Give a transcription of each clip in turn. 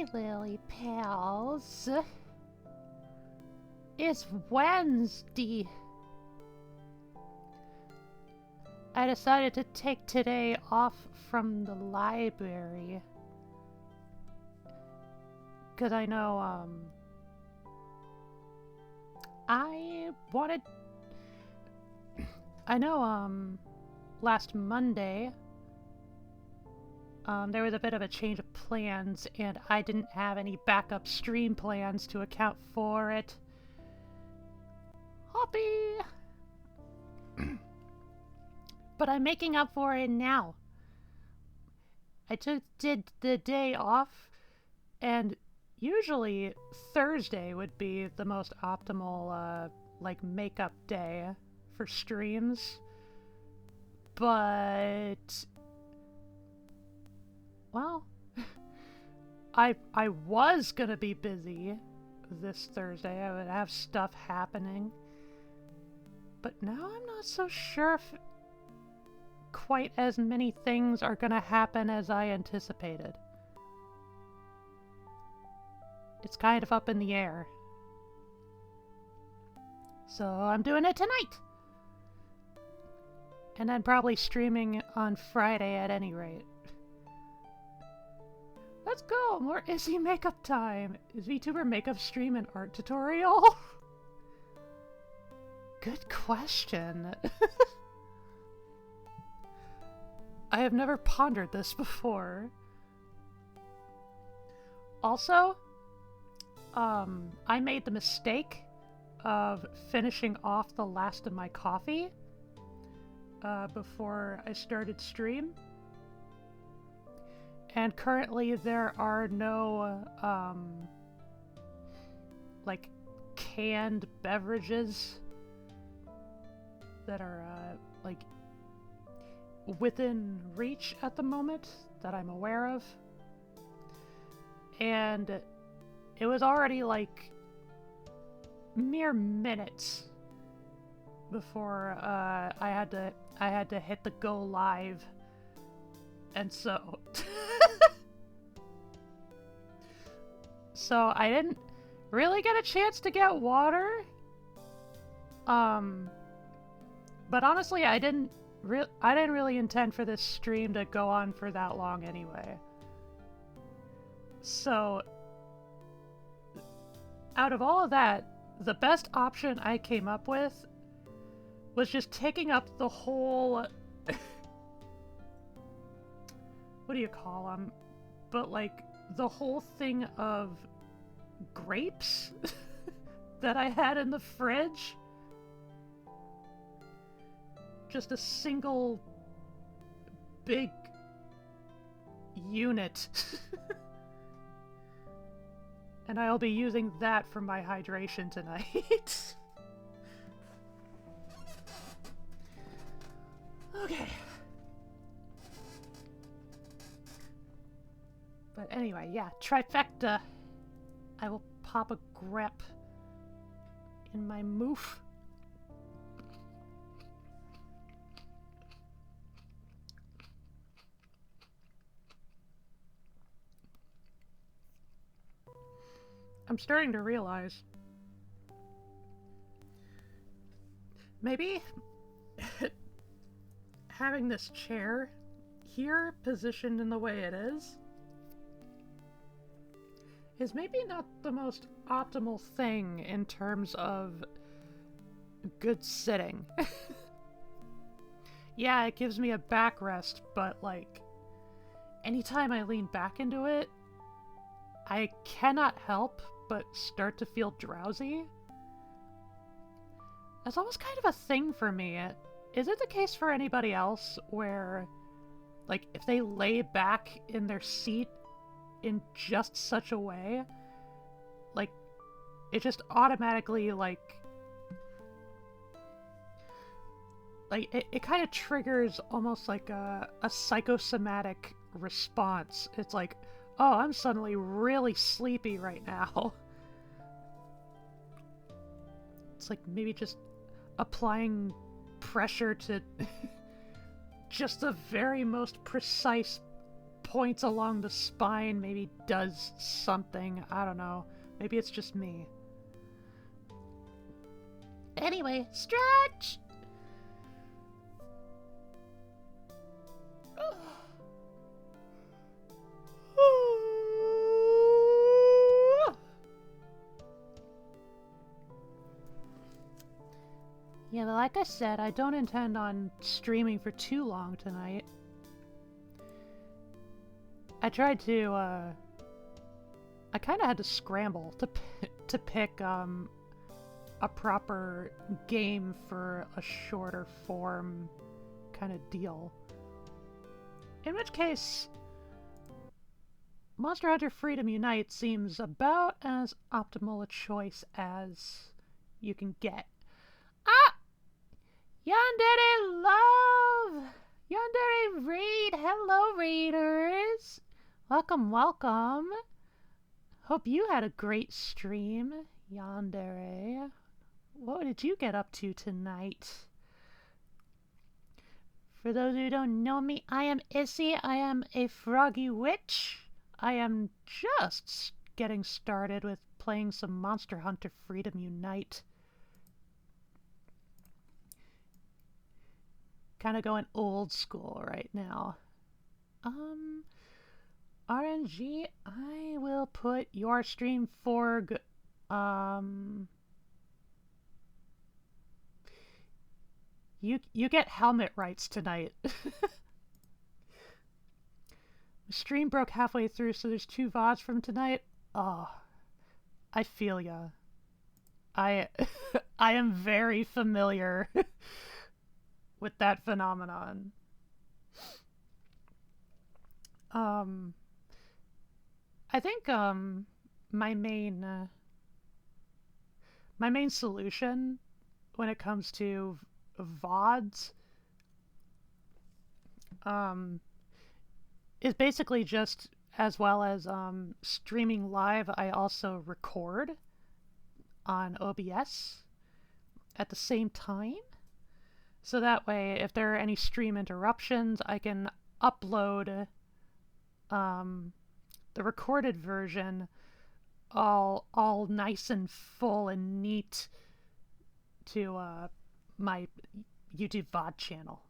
Hi, Lily pals. It's Wednesday. I decided to take today off from the library. Because I know, last Monday, there was a bit of a change of plans, and I didn't have any backup stream plans to account for it. Hoppy! But I'm making up for it now. I did the day off, and usually Thursday would be the most optimal, makeup day for streams. But well, I was gonna be busy this Thursday. I would have stuff happening. But now I'm not so sure if quite as many things are gonna happen as I anticipated. It's kind of up in the air. So I'm doing it tonight! And then probably streaming on Friday at any rate. Let's go! More Izzy makeup time! Is VTuber makeup stream an art tutorial? Good question. I have never pondered this before. Also, I made the mistake of finishing off the last of my coffee before I started stream. And currently there are no, canned beverages that are, within reach at the moment that I'm aware of. And it was already, mere minutes before, I had to hit the go live. And so... So I didn't really get a chance to get water. But honestly, I didn't really intend for this stream to go on for that long anyway. So, out of all of that, the best option I came up with was just taking up the whole... what do you call them? But the whole thing of grapes that I had in the fridge. Just a single big unit. And I'll be using that for my hydration tonight. Okay. But anyway, yeah, trifecta. I will pop a grep in my moof. I'm starting to realize maybe having this chair here positioned in the way it is maybe not the most optimal thing in terms of good sitting. Yeah, it gives me a backrest, but anytime I lean back into it, I cannot help but start to feel drowsy. That's almost kind of a thing for me. Is it the case for anybody else where, if they lay back in their seat in just such a way, it just automatically, it kind of triggers almost a psychosomatic response. It's oh, I'm suddenly really sleepy right now. It's maybe just applying pressure to just the very most precise points along the spine maybe does something. I don't know. Maybe it's just me. Anyway, stretch! Yeah, but like I said, I don't intend on streaming for too long tonight. I tried to, I kind of had to scramble to pick, a proper game for a shorter form kind of deal. In which case, Monster Hunter Freedom Unite seems about as optimal a choice as you can get. Ah! Yandere Love! Yandere Raid! Hello, Raiders! Welcome, welcome! Hope you had a great stream, Yandere. What did you get up to tonight? For those who don't know me, I am Issy. I am a Froggy Witch. I am just getting started with playing some Monster Hunter Freedom Unite. Kind of going old school right now. RNG, I will put your stream for you get helmet rights tonight. The stream broke halfway through, so there's 2 VODs from tonight. Oh, I feel ya. I am very familiar with that phenomenon. I think my main solution when it comes to VODs is basically just, as well as streaming live, I also record on OBS at the same time. So that way, if there are any stream interruptions, I can upload the recorded version all nice and full and neat to my YouTube VOD channel.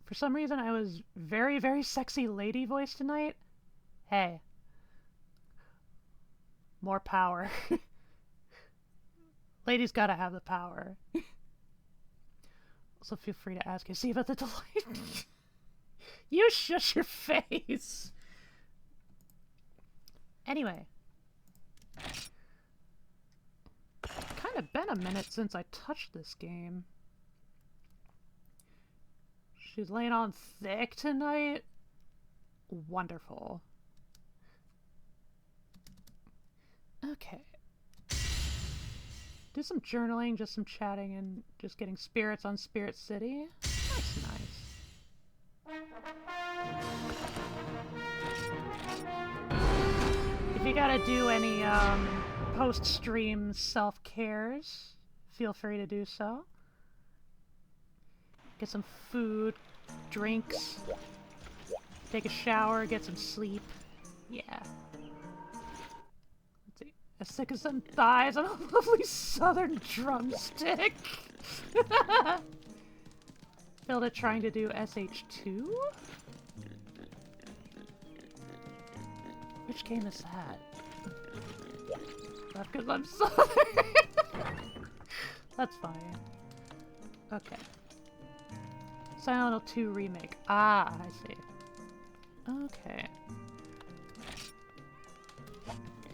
For some reason, I was very, very sexy lady voice tonight. Hey. More power. Ladies gotta have the power. Also, feel free to ask see about the delay. You shush your face! Anyway. Kind of been a minute since I touched this game. She's laying on thick tonight. Wonderful. Okay. Do some journaling, just some chatting, and just getting spirits on Spirit City. That's nice. If you gotta do any post-stream self-cares, feel free to do so. Get some food, drinks, take a shower, get some sleep. Yeah. Let's see. As thick as some thighs on a lovely southern drumstick. Failed at trying to do SH2? Which game is that? Not because I'm southern. That's fine. Okay. Silent Hill 2 remake. Ah, I see. Okay.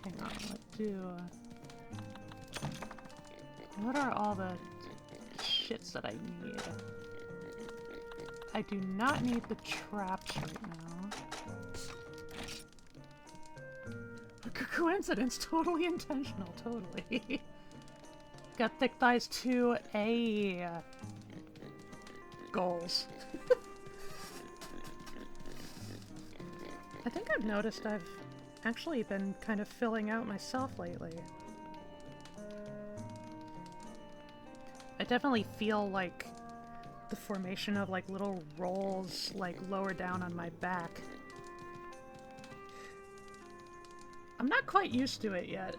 Hang on, let's do... what are all the shits that I need? I do not need the traps right now. Coincidence, totally intentional, totally. Got thick thighs too. A goals. I think I've noticed I've actually been kind of filling out myself lately. I definitely feel like the formation of like little rolls like lower down on my back I'm not quite used to it yet.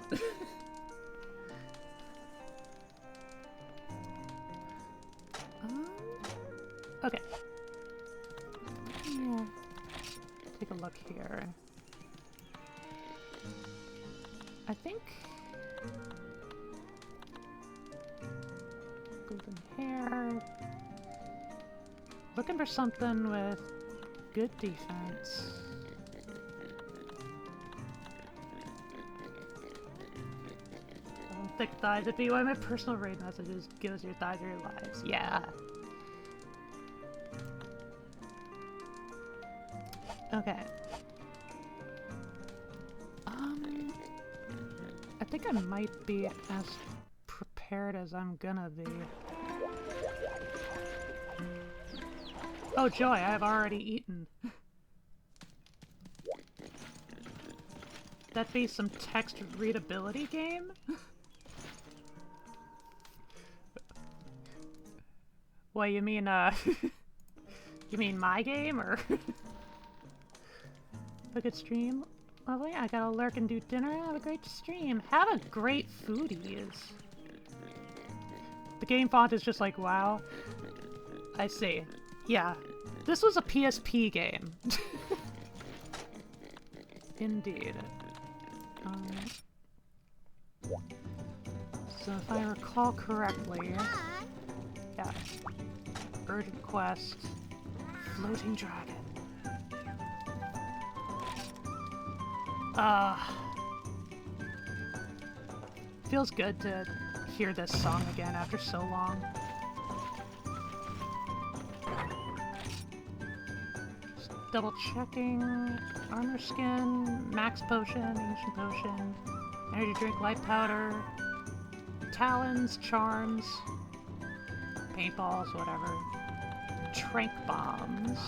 Okay. Yeah. Take a look here. I think... golden hair. Looking for something with good defense. Thick thighs would be one of my personal raid messages. Give us your thighs or your lives. Yeah. Okay. I think I might be as prepared as I'm gonna be. Oh joy, I have already eaten. That be some text readability game? What, you mean, you mean my game, or? Have a good stream? Lovely, I gotta lurk and do dinner. Have a great stream. Have a great foodies. The game font is just like, wow. I see. Yeah. This was a PSP game. Indeed. So if I recall correctly... Yeah. Urgent quest. Floating dragon. Feels good to hear this song again after so long. Just double checking. Armor skin, max potion, ancient potion, energy drink, light powder, talons, charms, paintballs, whatever. Trank bombs.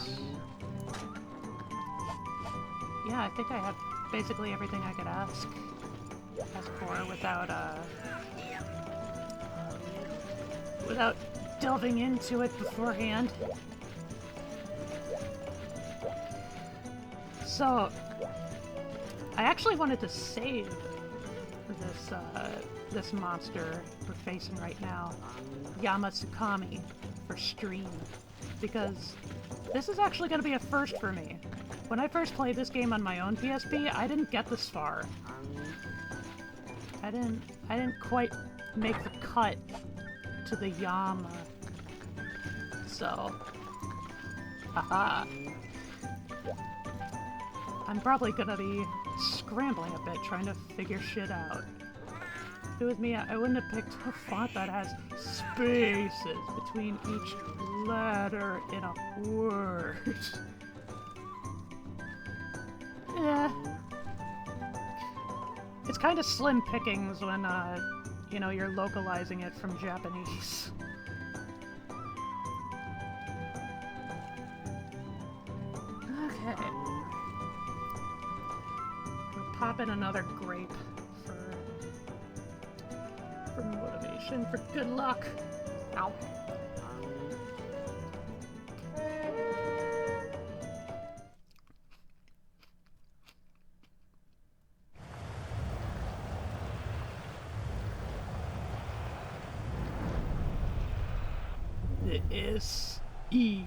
Yeah, I think I have basically everything I could ask for without delving into it beforehand. So, I actually wanted to save this monster we're facing right now, Yamatsukami, for stream, because this is actually going to be a first for me. When I first played this game on my own PSP, I didn't get this far. I didn't quite make the cut to the Yama. So, haha. I'm probably gonna be scrambling a bit trying to figure shit out. If it was me, I wouldn't have picked a font that has spaces between each letter in a word. Yeah. It's kind of slim pickings when, you know, you're localizing it from Japanese. Okay. We'll pop in another grape for motivation, for good luck. Ow. S-E.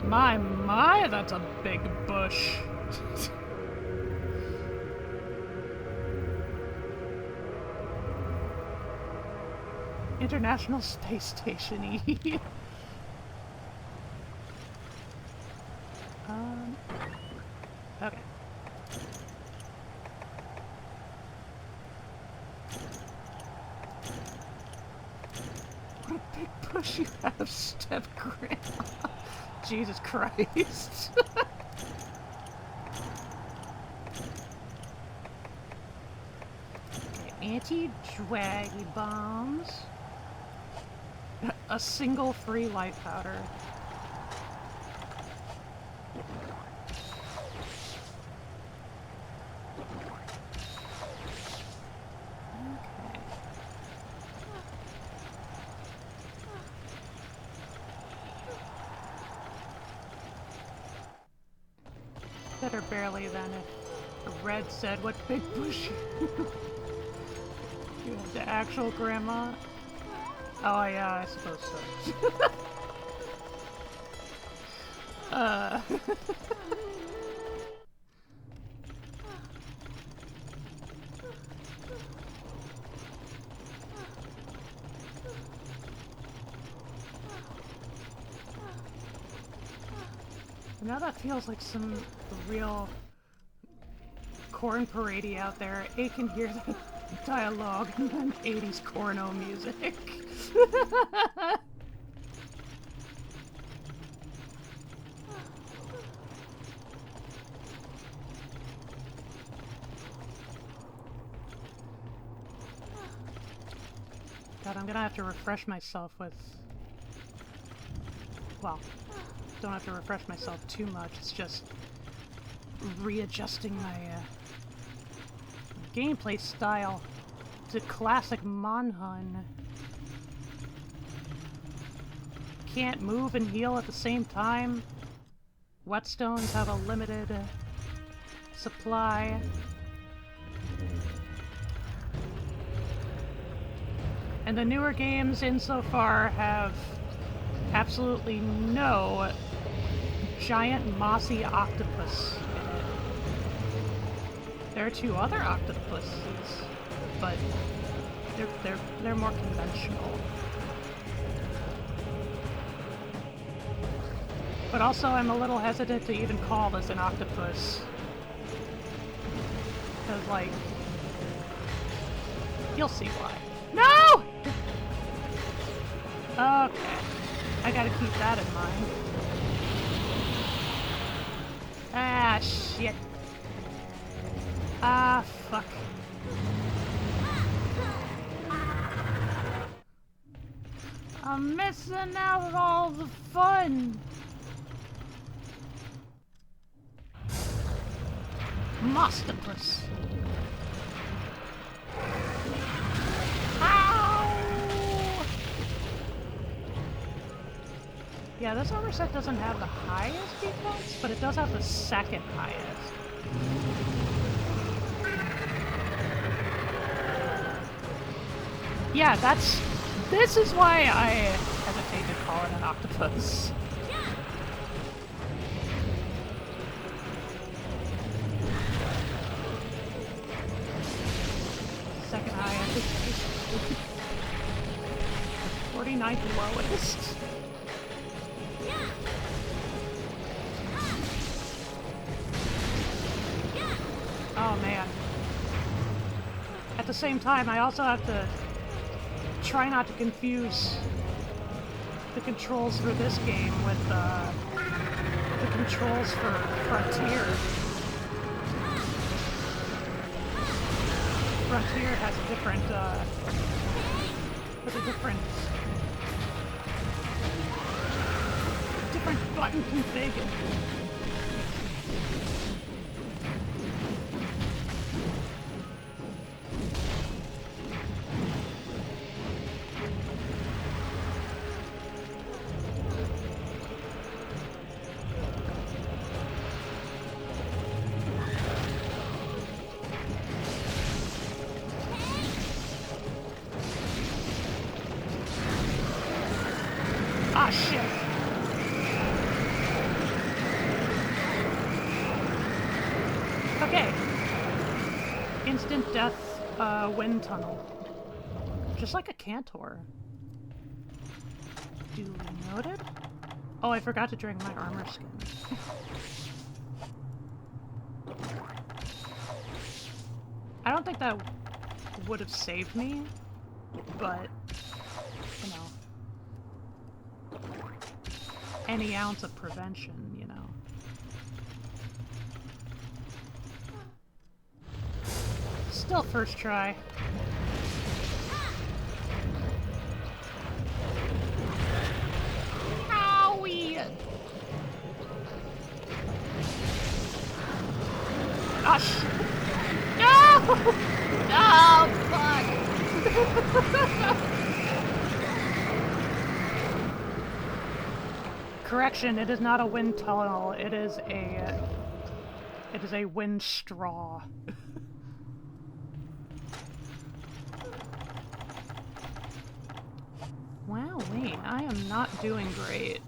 My, that's a big bush. International Space Station E. Okay. What a big push you have, step grandma. Jesus Christ. Okay, anti-draggy bombs. A single free light powder. Better barely than if Red said, "What big bush?" You have the actual grandma? Oh yeah, I suppose so. Now that feels like some real corn parade out there. A can hear the dialogue and then 80s corno music. God, I'm gonna have to refresh myself with... Well, don't have to refresh myself too much, it's just readjusting my gameplay style to classic Monhun. Can't move and heal at the same time. Whetstones have a limited supply. And the newer games insofar have absolutely no giant mossy octopus in it. There are 2 other octopuses, but they're more conventional. But also I'm a little hesitant to even call this an octopus. Because, like, you'll see why. No! Okay. I gotta keep that in mind. Ah, shit. Ah, fuck. I'm missing out on all the fun. Mostopus. Ow! Yeah, this overset doesn't have the highest defense, but it does have the second highest. Yeah, this is why I hesitate to call it an octopus. Second highest. 49th lowest. Oh man. At the same time, I also have to try not to confuse the controls for this game with the controls for Frontier. Frontier has a different button config. Ah, shit. Okay. Instant death, wind tunnel. Just like a Cantor. Duly noted. Oh, I forgot to drink my armor skin. I don't think that would have saved me, but, you know. Any ounce of prevention, you know. Still first try. Owie! Gosh! No! No! Fuck! Correction, it is not a wind tunnel, it is a It is a wind straw. Wowee, I am not doing great.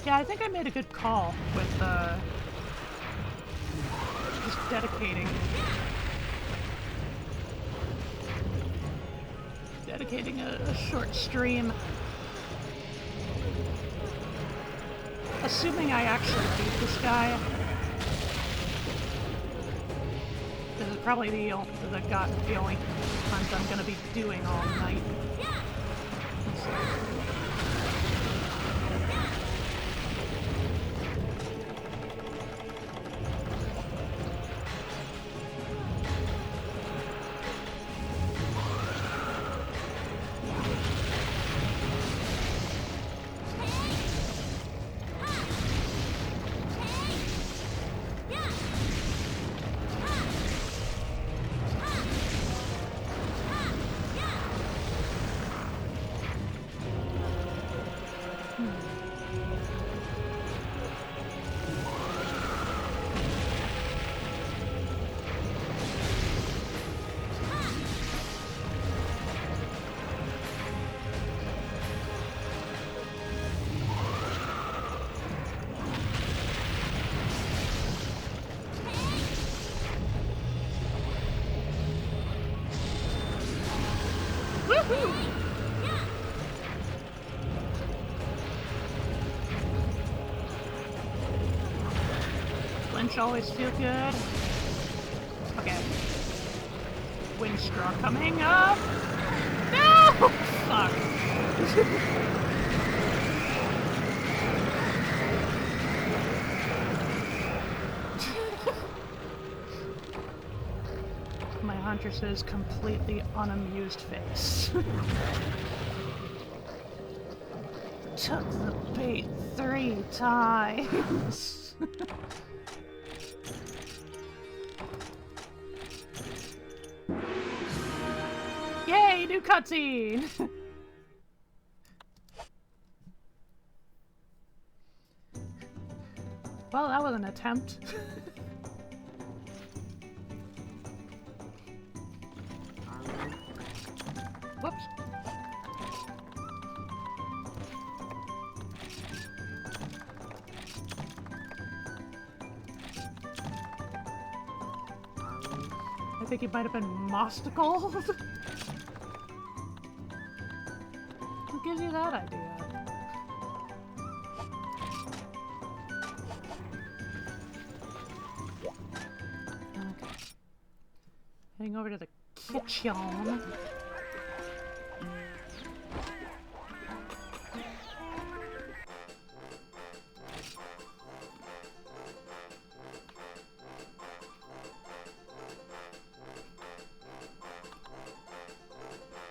Yeah, I think I made a good call with, just dedicating a short stream. Assuming I actually beat this guy. This is probably the only hunt I'm gonna be doing all night. Flinch always feel good. Okay. Wind straw coming up. No! Fuck. My Huntress's completely unamused face. Took the bait 3 times. Yay, new cutscene! Well, that was an attempt. Whoops. I think he might have been mosticled. Who gives you that idea? Okay. Heading over to the kitchen.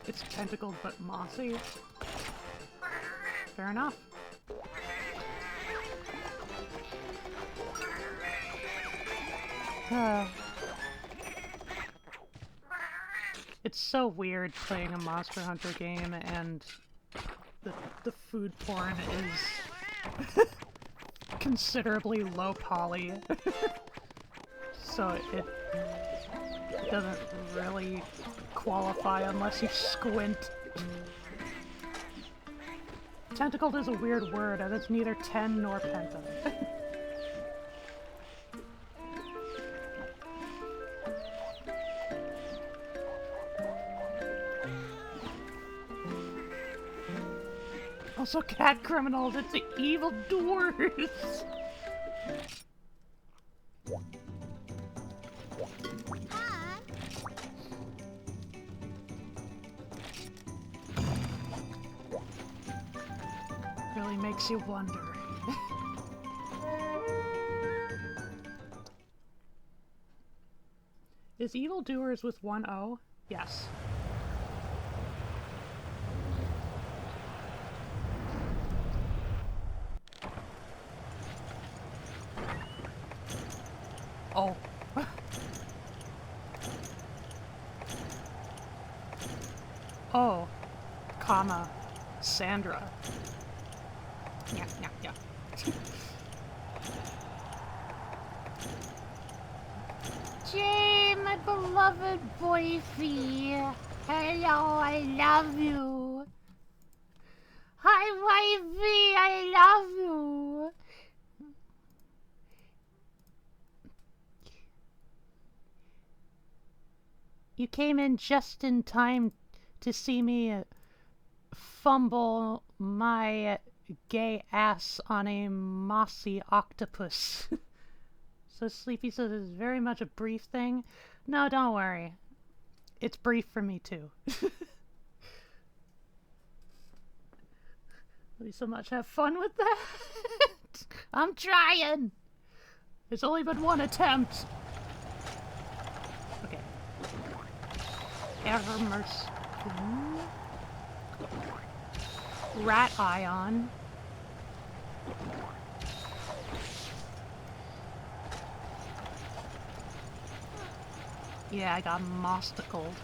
It's tentacled but mossy. Fair enough. It's so weird playing a Monster Hunter game and the food porn is considerably low poly. So it doesn't really qualify unless you squint. Tentacled is a weird word, and it's neither 10 nor penta. Also, cat criminals, it's the evil doers! Really makes you wonder. Is evildoers with 1 O? Yes. Oh. Oh, comma, Sandra. Yeah, yeah, yeah. Jay, my beloved boyfie. Hello, I love you. Hi, wifey, I love you. You came in just in time to see me fumble my gay ass on a mossy octopus. So Sleepy says it's very much a brief thing. No, don't worry. It's brief for me too. Love you so much. Have fun with that. I'm trying. It's only been one attempt. Okay. Ermers. Rat Ion. Yeah, I got mosticled.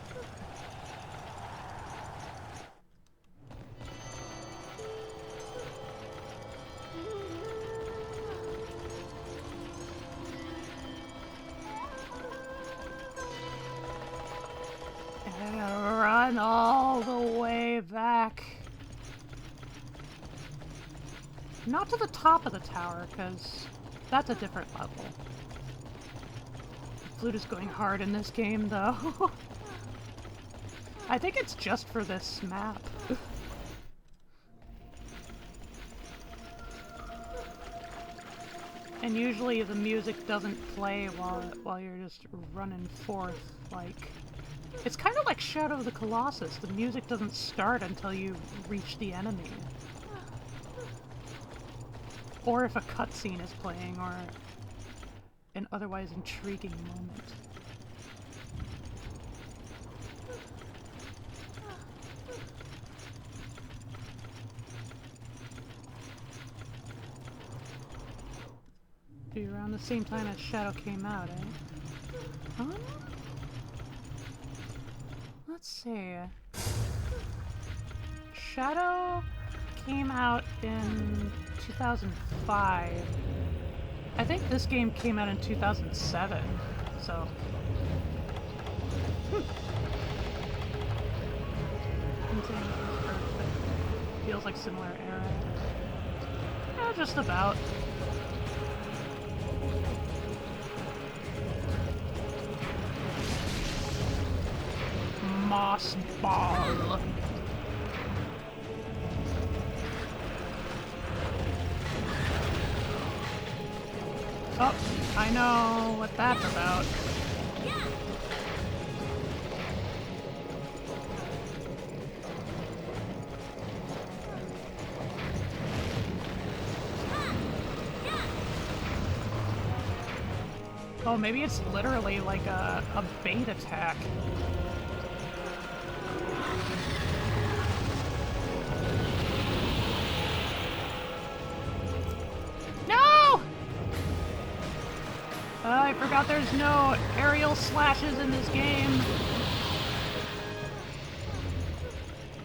And run all the way back. Not to the top of the tower, because that's a different level. The flute is going hard in this game, though. I think it's just for this map. And usually the music doesn't play while you're just running forth, like... It's kind of like Shadow of the Colossus. The music doesn't start until you reach the enemy. Or if a cutscene is playing, or an otherwise intriguing moment. Be around the same time as Shadow came out, eh? Let's see. Shadow came out in 2005. I think this game came out in 2007, so... Feels like similar era. Yeah, just about. Moss ball. Oh, I know what that's about. Oh, maybe it's literally like a bait attack. No! I forgot there's no aerial slashes in this game.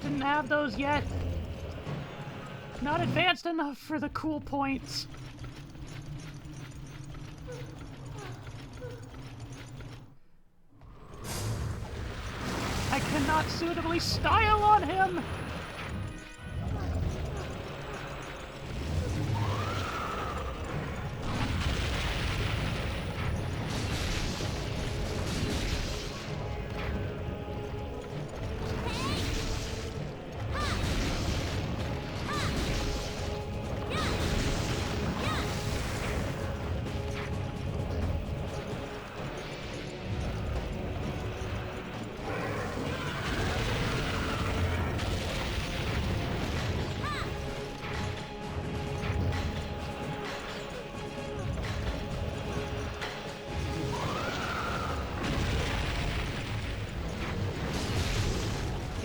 Didn't have those yet. Not advanced enough for the cool points. I cannot suitably style on him!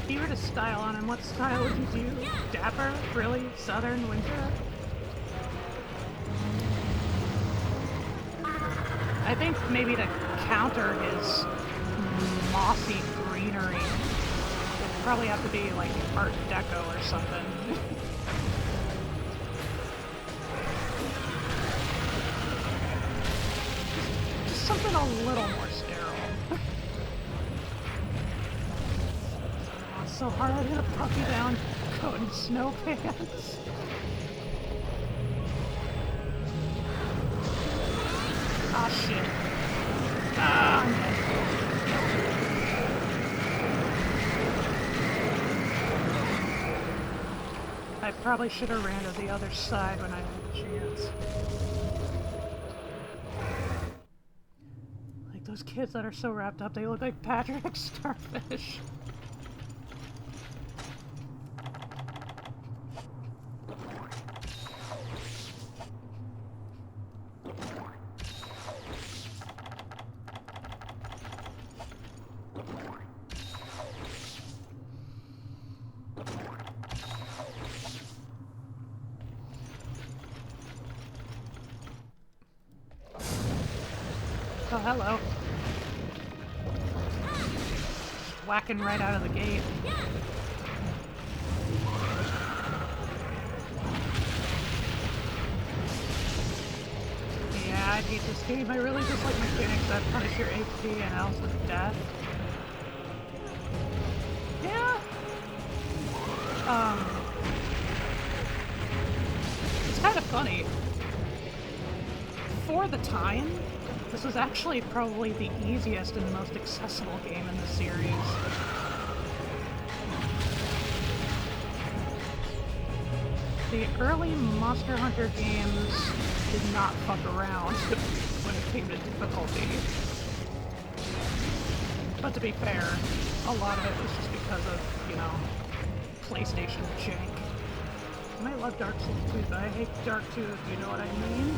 If you were to style on him, what style would you do? Dapper? Really? Southern Winter? I think maybe to counter his mossy greenery, it'd probably have to be like Art Deco or something. just something a little more sterile. Oh, it's so hard. I'm gonna puff you down, coat in snow pants. Ah, shit. Ah, I'm dead. I probably should have ran to the other side when I had the chance. Like those kids that are so wrapped up, they look like Patrick Starfish. Oh, hello. Just whacking right out of the gate. Yeah, I hate this game. I really just like mechanics that punish your HP and else with death. Yeah. It's kind of funny. For the time, this was actually probably the easiest and most accessible game in the series. The early Monster Hunter games did not fuck around when it came to difficulty. But to be fair, a lot of it was just because of, you know, PlayStation jank. And I love Dark Souls 2, but I hate Dark 2 if you know what I mean.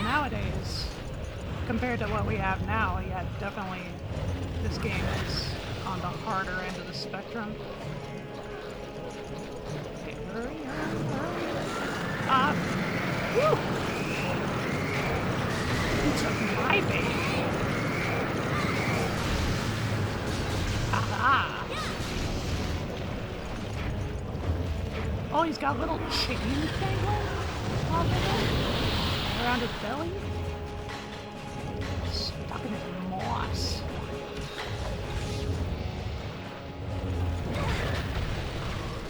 Nowadays, compared to what we have now, yeah, definitely this game is on the harder end of the spectrum. Okay, hurry. Whew! You took my baby. Aha! Oh, he's got little chain dangling off of him? Around his belly? Stuck in his moss.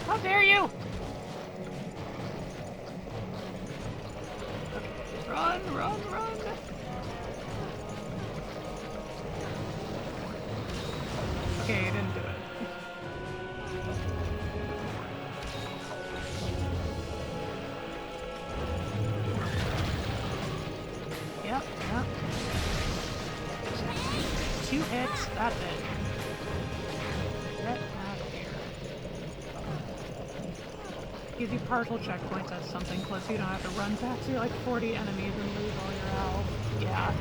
How dare you! Run! Okay, he didn't do it. Yep. 2 hits, that's it. Get out of here. Gives you partial checkpoints at something close so you don't have to run back to like 40 enemies and lose all your health. Yeah.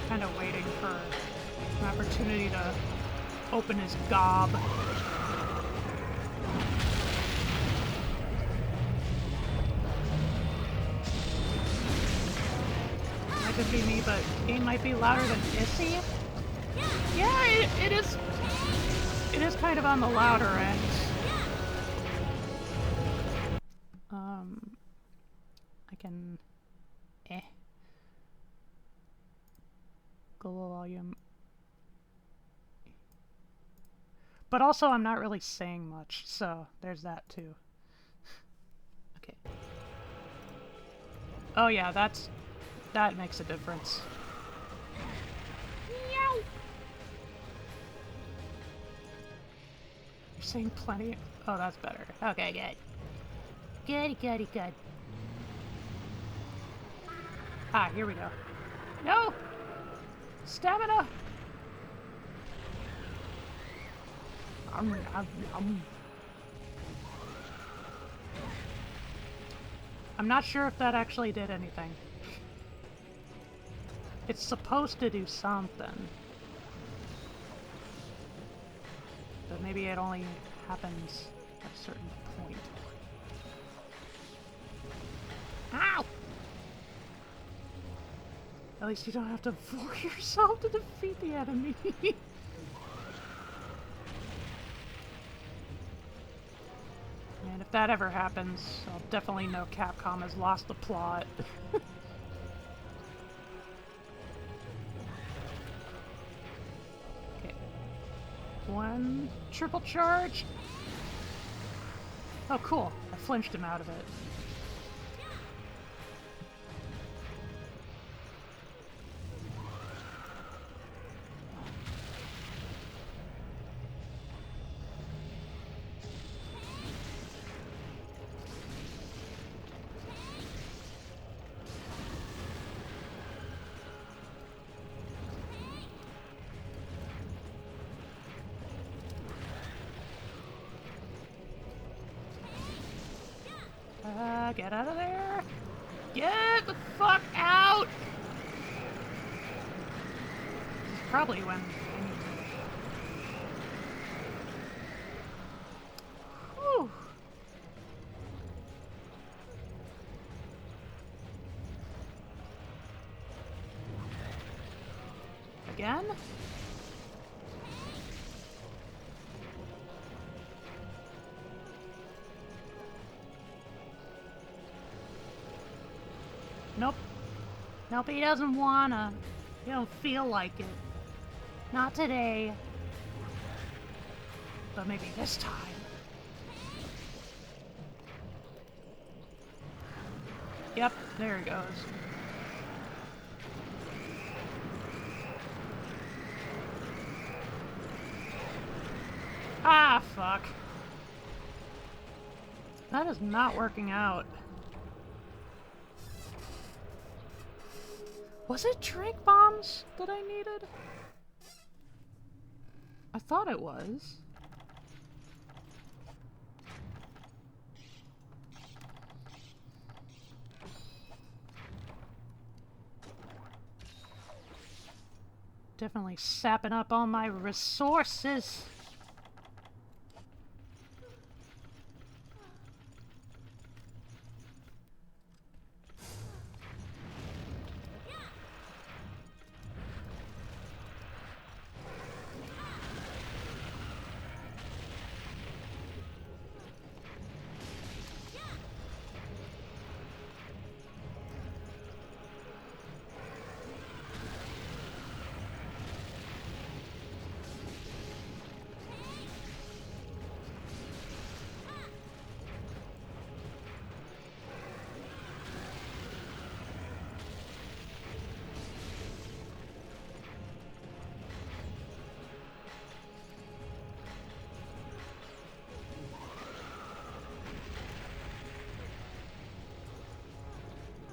Kind of waiting for an opportunity to open his gob. That could be me, but game might be louder than Issy. Yeah, it is. It is kind of on the louder end. I can. Global volume. But also, I'm not really saying much, so there's that too. Okay. Oh yeah, that makes a difference. Meow. You're saying plenty. Oh, that's better. Okay, good. Goody, goody, good. Ah, here we go. No! Stamina! I'm not sure if that actually did anything. It's supposed to do something. But maybe it only happens at a certain point. Ow! At least you don't have to force yourself to defeat the enemy. And if that ever happens, I'll definitely know Capcom has lost the plot. Okay. One triple charge. Oh, cool. I flinched him out of it. Get out of there! Get the fuck out! This is probably when I need to... Whew. Again? Nope. Nope, he doesn't wanna. He don't feel like it. Not today. But maybe this time. Yep, there he goes. Ah, fuck. That is not working out. Was it drink bombs that I needed? I thought it was. Definitely sapping up all my resources.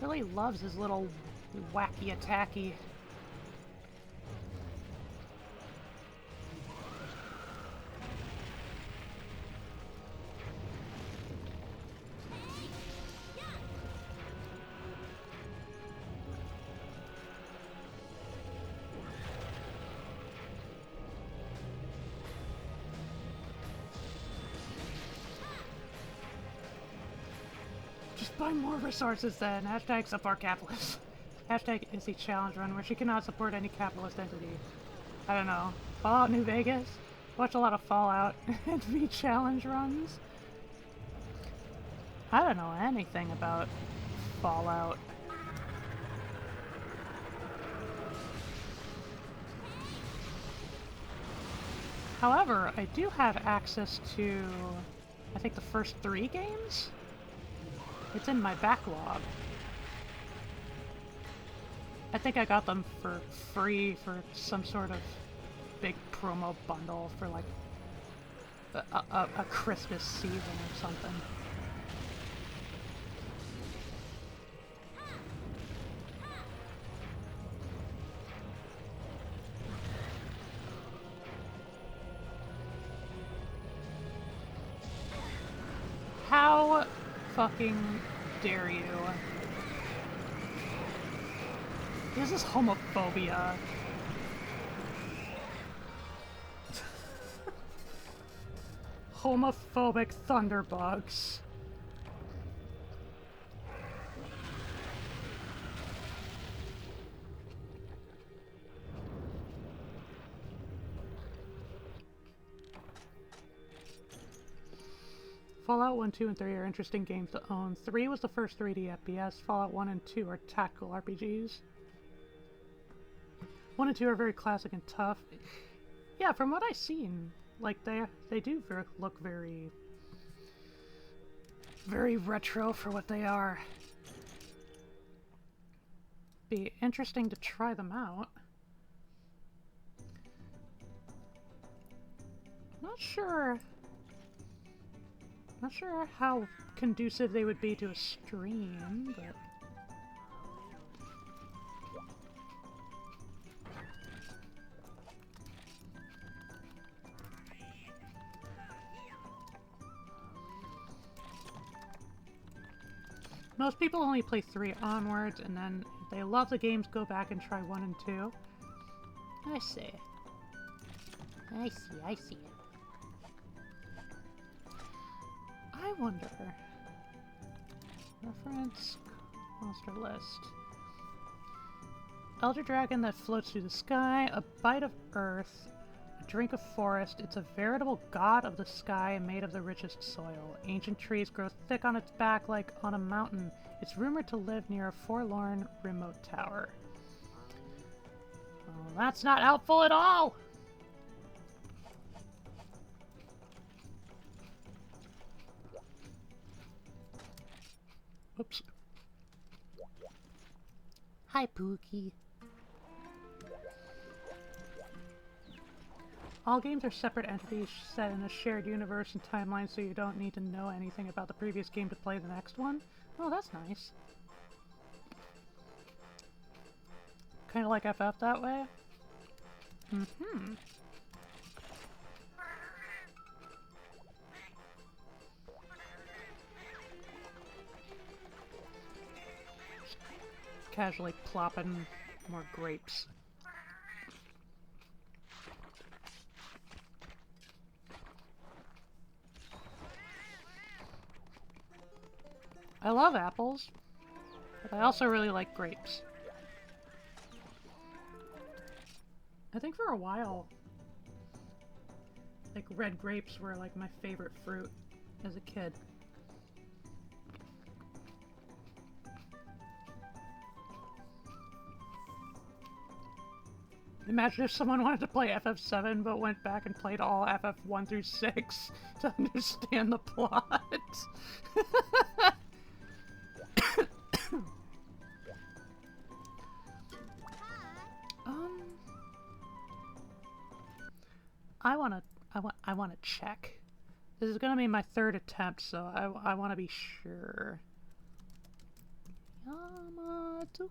Really loves his little wacky attacky. Buy more resources then. Hashtag support capitalist. Hashtag is a challenge run where she cannot support any capitalist entity. I don't know. Fallout New Vegas? Watch a lot of Fallout and V challenge runs. I don't know anything about Fallout. However, I do have access to, I think, the first 3 games? It's in my backlog. I think I got them for free for some sort of big promo bundle for like a Christmas season or something. How fucking dare you? This is homophobia. Homophobic thunderbugs. Fallout 1, 2, and 3 are interesting games to own. 3 was the first 3D FPS. Fallout 1 and 2 are tactical RPGs. 1 and 2 are very classic and tough. Yeah, from what I've seen, like they do look very retro for what they are. Be interesting to try them out. Not sure how conducive they would be to a stream, but... Most people only play 3 onwards, and then if they love the games, go back and try 1 and 2. I see. I see. I wonder... Reference... Monster list. Elder dragon that floats through the sky, a bite of earth, a drink of forest. It's a veritable god of the sky made of the richest soil. Ancient trees grow thick on its back like on a mountain. It's rumored to live near a forlorn remote tower. Oh, that's not helpful at all! Oops. Hi, Pookie. All games are separate entities set in a shared universe and timeline, so you don't need to know anything about the previous game to play the next one. Oh, that's nice. Kind of like FF that way. Mm-hmm. Casually plopping more grapes. I love apples, but I also really like grapes. I think for a while, like, red grapes were like my favorite fruit as a kid. Imagine if someone wanted to play FF7 but went back and played all FF1 through 6 to understand the plot. I wanna check. This is gonna be my 3rd attempt, so I wanna be sure. Yamatukami.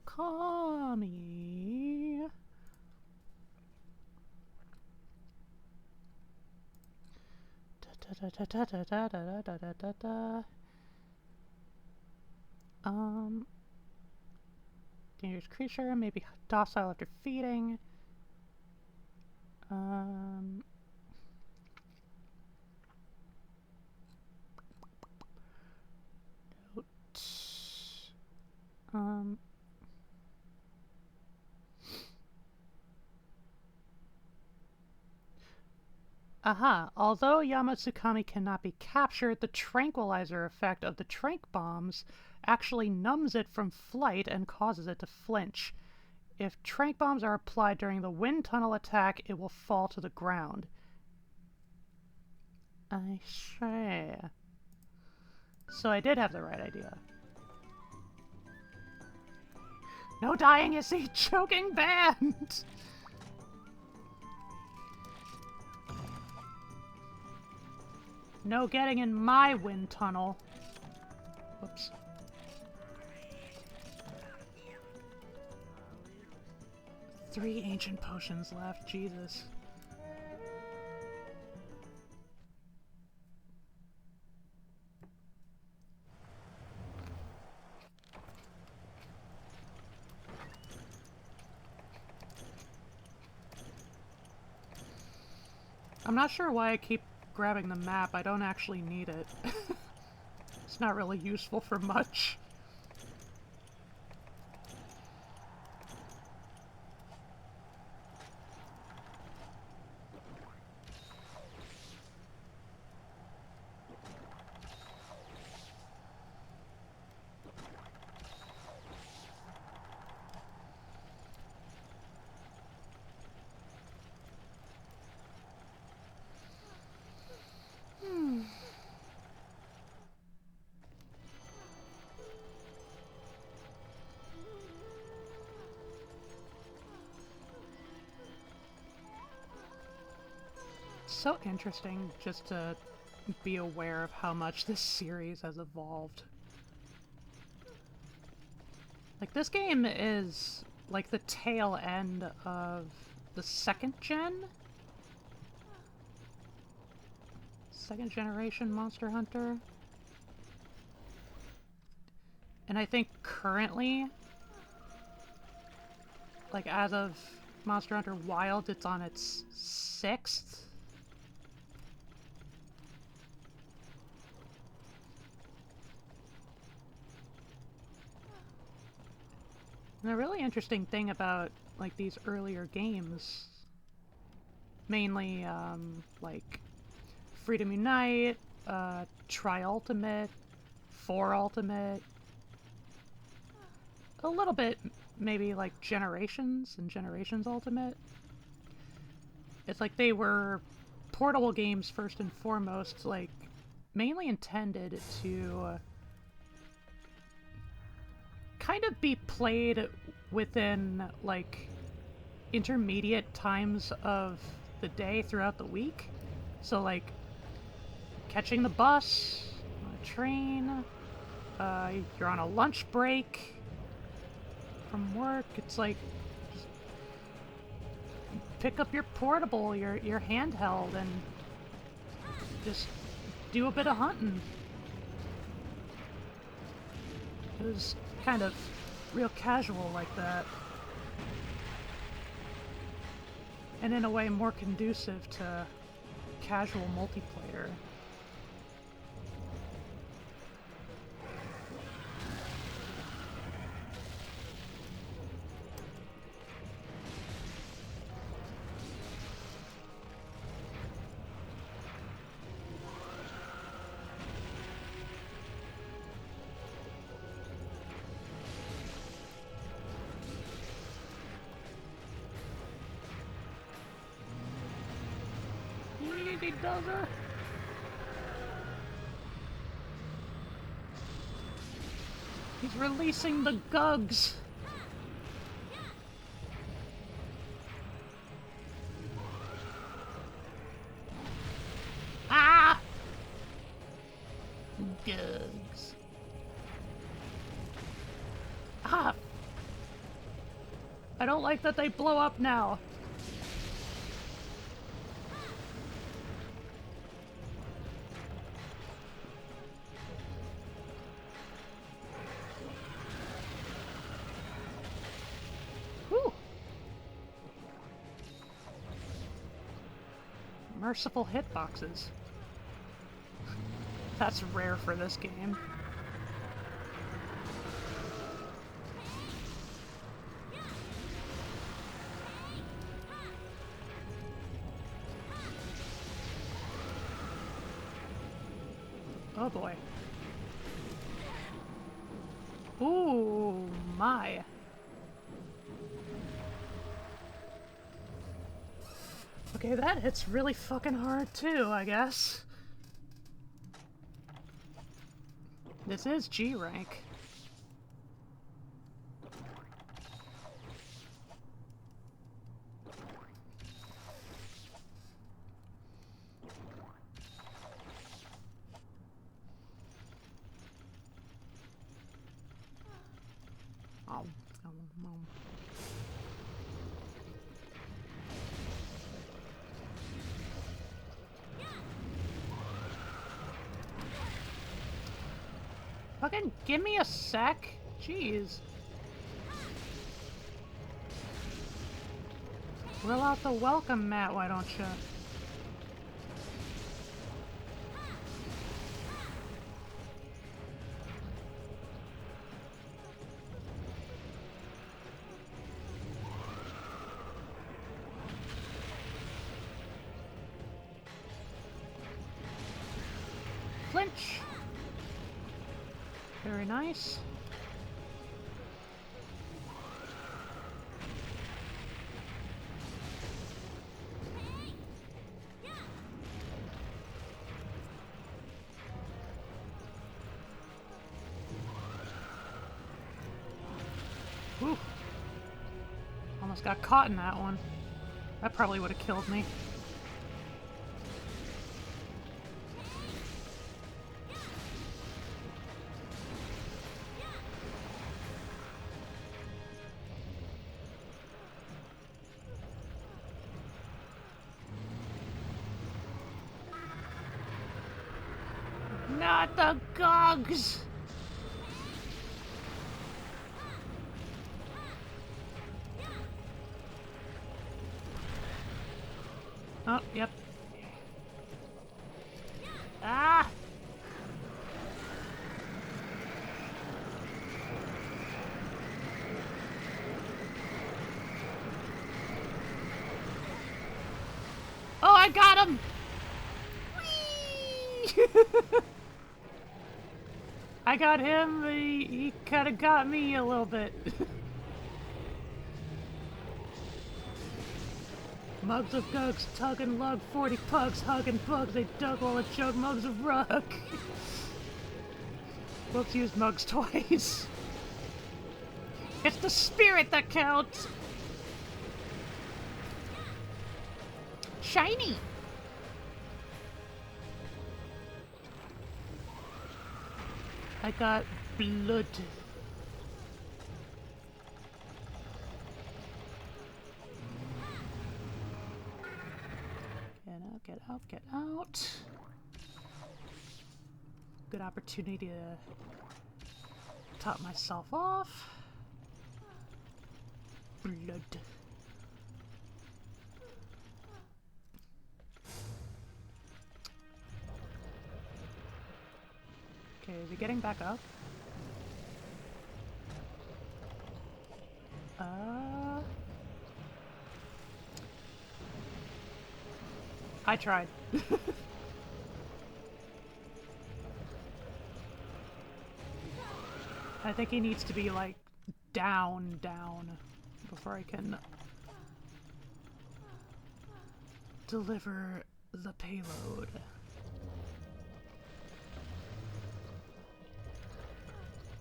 Dangerous creature, maybe docile after feeding. Aha! Although Yamatsukami cannot be captured, the tranquilizer effect of the tranq bombs actually numbs it from flight and causes it to flinch. If tranq bombs are applied during the wind tunnel attack, it will fall to the ground. I see. So I did have the right idea. No dying is a choking band! No getting in my wind tunnel. Whoops. Three ancient potions left, Jesus. I'm not sure why I keep grabbing the map. I don't actually need it. It's not really useful for much. So interesting just to be aware of how much this series has evolved. Like, this game is like the tail end of the second generation Monster Hunter. And I think currently, like as of Monster Hunter Wild, it's on its 6th. And a really interesting thing about, like, these earlier games, mainly, like, Freedom Unite, Tri-Ultimate, 4 Ultimate, a little bit, maybe, like, Generations and Generations Ultimate. It's like they were portable games first and foremost, like, mainly intended to kind of be played within, like, intermediate times of the day throughout the week. So, like, catching the bus, on a train, you're on a lunch break from work. It's like, just pick up your portable, your handheld, and just do a bit of hunting. It was kind of real casual like that. And in a way more conducive to casual multiplayer. Easy does her. He's releasing the gugs. Ah! Gugs. Ah! I don't like that they blow up now. Merciful hitboxes. That's rare for this game. Oh boy. Ooh, my. Okay, that hits really fucking hard too, I guess. This is G rank. Oh. Fucking give me a sec. Jeez. Roll out the welcome mat, why don't you? Very nice. Whew. Almost got caught in that one. That probably would have killed me. Not the gogs! Oh, yep. Ah! Oh, I got him! Whee! I got him, he kinda got me a little bit. Mugs of gugs, tug and lug, 40 pugs, hugging bugs, they dug while it chug mugs of rug. Books use mugs twice. It's the spirit that counts! Shiny! I got blood. Get out, get out, get out. Good opportunity to top myself off. Blood. Okay, is he getting back up? I tried. I think he needs to be, like, down, before I can deliver the payload.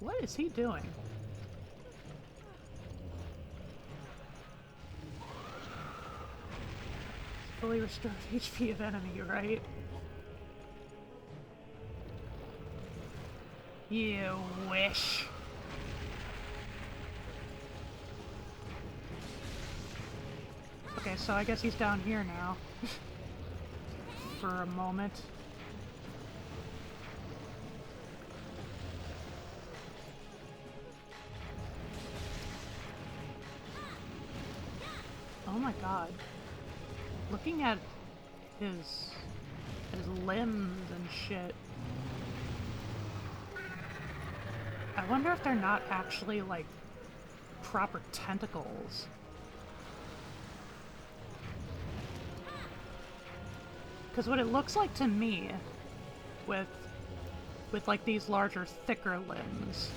What is he doing? Fully restored HP of enemy, right? You wish. Okay, so I guess he's down here now. For a moment. Oh my god. Looking at his limbs and shit. I wonder if they're not actually, like, proper tentacles. Because what it looks like to me, with like these larger, thicker limbs,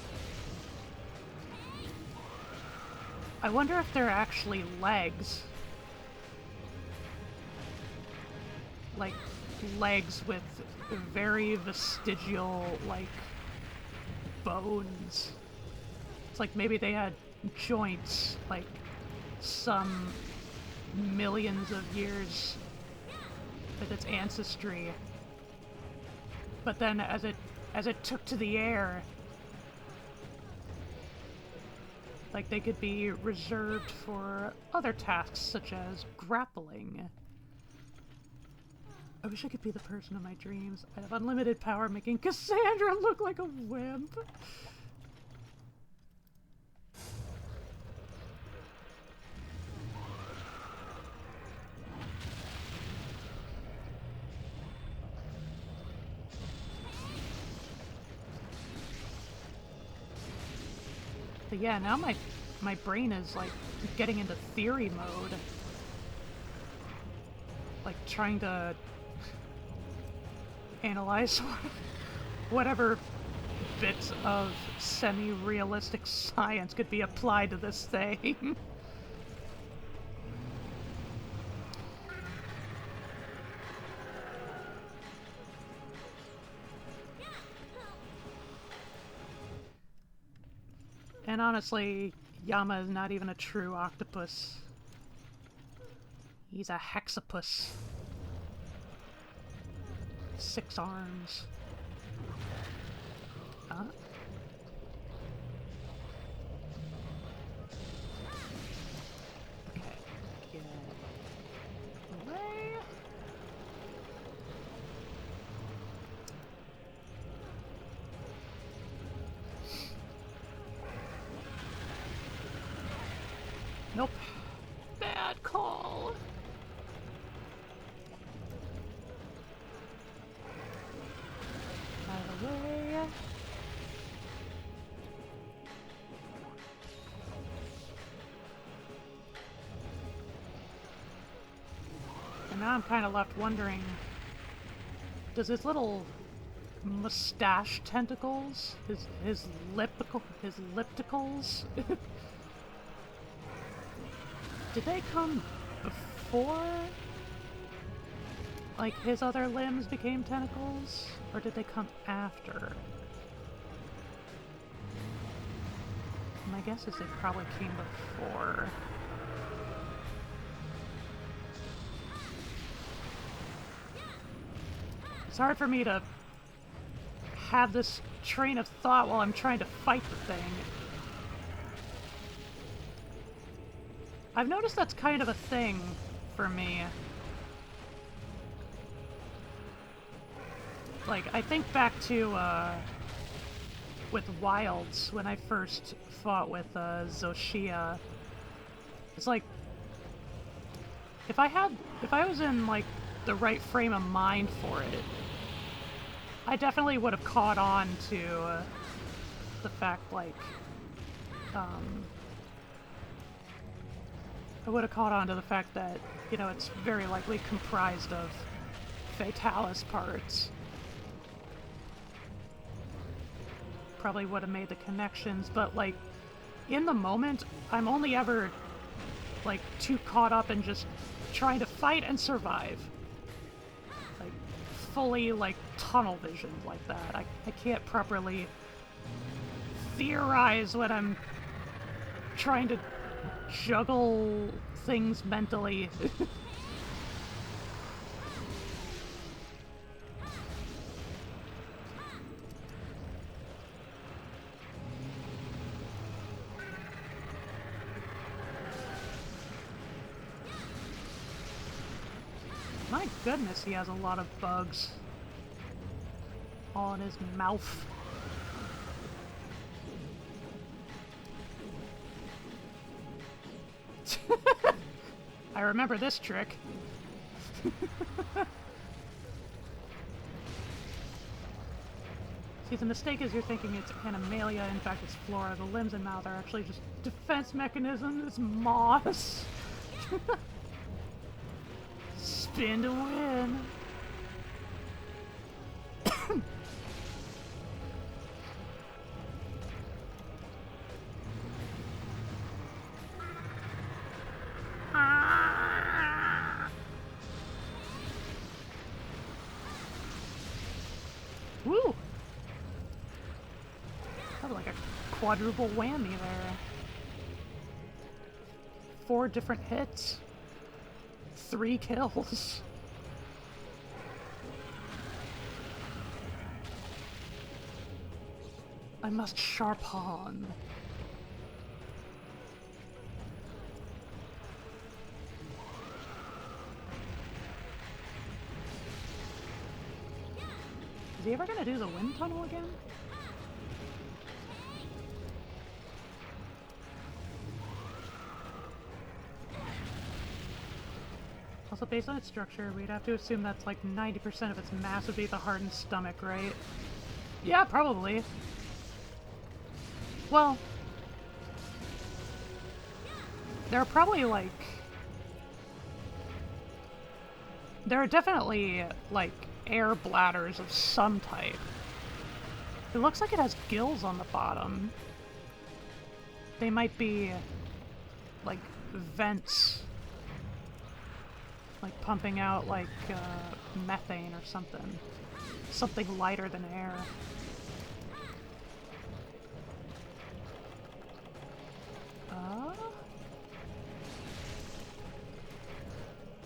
I wonder if they're actually legs. Like, legs with very vestigial, like, bones. It's like maybe they had joints, like, some millions of years with its ancestry. But then as it took to the air, like, they could be reserved for other tasks such as grappling. I wish I could be the person of my dreams. I have unlimited power, making Cassandra look like a wimp. But yeah, now my brain is, like, getting into theory mode. Like, trying to analyze whatever bits of semi-realistic science could be applied to this thing. And honestly, Yama is not even a true octopus. He's a hexapus. 6 arms. Huh? Okay, get away. Nope. Bad call. Out of the way. And now I'm kind of left wondering, does his little mustache tentacles, his ellipticals, did they come before, like, his other limbs became tentacles? Or did they come after? My guess is they probably came before. It's hard for me to have this train of thought while I'm trying to fight the thing. I've noticed that's kind of a thing for me. Like, I think back to, with Wilds, when I first fought with, Zoshia. It's like, if I was in, like, the right frame of mind for it, I definitely would have caught on to, the fact, like, I would have caught on to the fact that, you know, it's very likely comprised of Fatalis parts. Probably would have made the connections, but, like, in the moment, I'm only ever, like, too caught up in just trying to fight and survive. Like, fully, like, tunnel vision like that. I can't properly theorize when I'm trying to juggle things mentally. My goodness, he has a lot of bugs all in his mouth. I remember this trick. See, the mistake is you're thinking it's Animalia, in fact it's Flora. The limbs and mouth are actually just defense mechanisms. It's moss. Spin to win. Woo! That was like a quadruple whammy there. 4 different hits. 3 kills. I must sharpen. Is he ever gonna do the wind tunnel again? Also, based on its structure, we'd have to assume that's like 90% of its mass would be the hardened stomach, right? Yeah, probably. Well, there are probably like... There are definitely, like, air bladders of some type. It looks like it has gills on the bottom. They might be, like, vents. Like, pumping out, like, methane or something. Something lighter than air.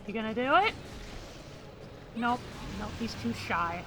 You gonna do it? Nope. Nope, he's too shy.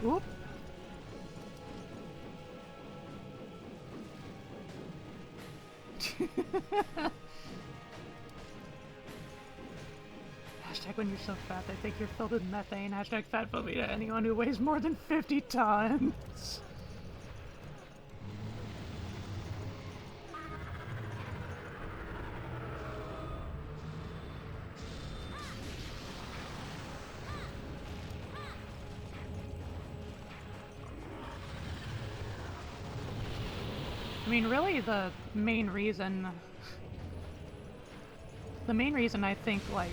Oop. Hashtag when you're so fat they think you're filled with methane. Hashtag fat phobia to anyone who weighs more than 50 tons. I mean, really, the main reason I think, like,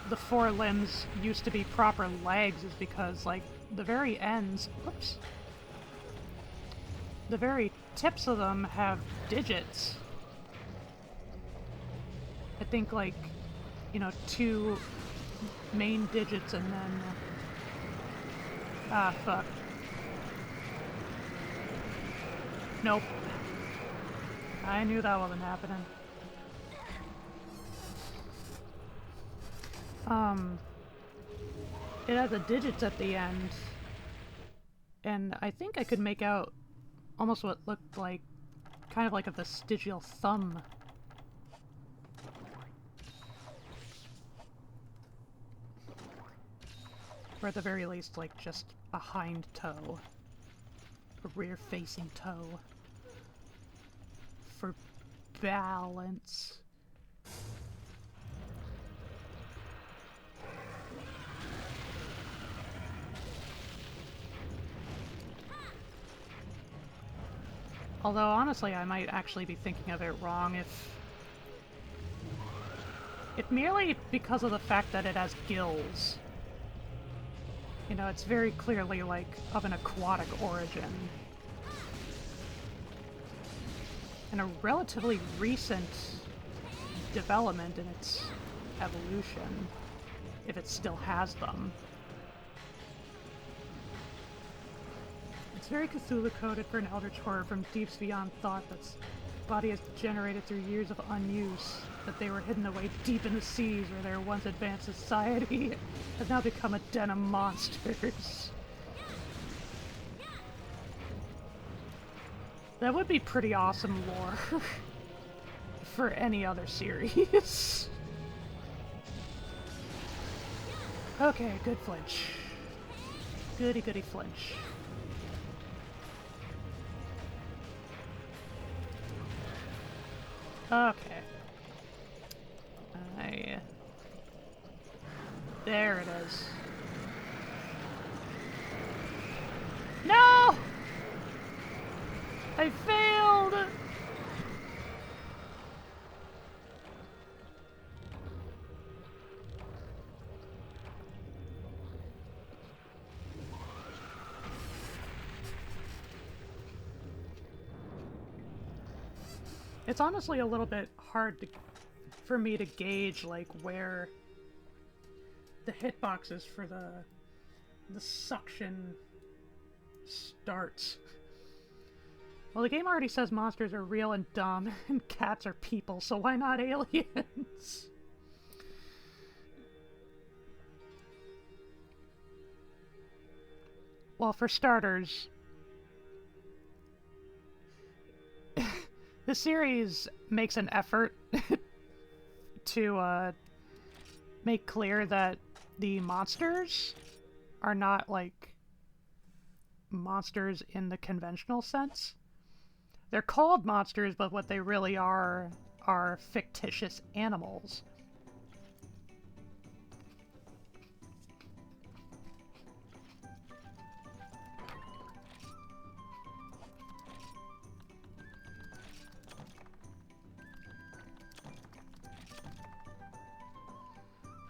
the four limbs used to be proper legs is because, like, the very ends, whoops, the very tips of them have digits. I think, like, you know, 2 main digits and then, ah, fuck. Nope. I knew that wasn't happening. It has the digits at the end. And I think I could make out almost what looked like kind of like a vestigial thumb. Or at the very least, like, just a hind toe. A rear-facing toe. For balance. Although, honestly, I might actually be thinking of it wrong if merely because of the fact that it has gills. You know, it's very clearly, like, of an aquatic origin. And a relatively recent development in its evolution, if it still has them. It's very Cthulhu-coded for an eldritch horror from deeps beyond thought that's body has generated through years of unuse, that they were hidden away deep in the seas where their once advanced society has now become a den of monsters. That would be pretty awesome lore for any other series. Okay, good flinch. Goody goody flinch. Okay. There it is. No! I failed! It's honestly a little bit hard for me to gauge, like, where the hitboxes for the suction starts. Well, the game already says monsters are real and dumb, and cats are people, so why not aliens? Well, for starters, the series makes an effort to make clear that the monsters are not, like, monsters in the conventional sense. They're called monsters, but what they really are fictitious animals.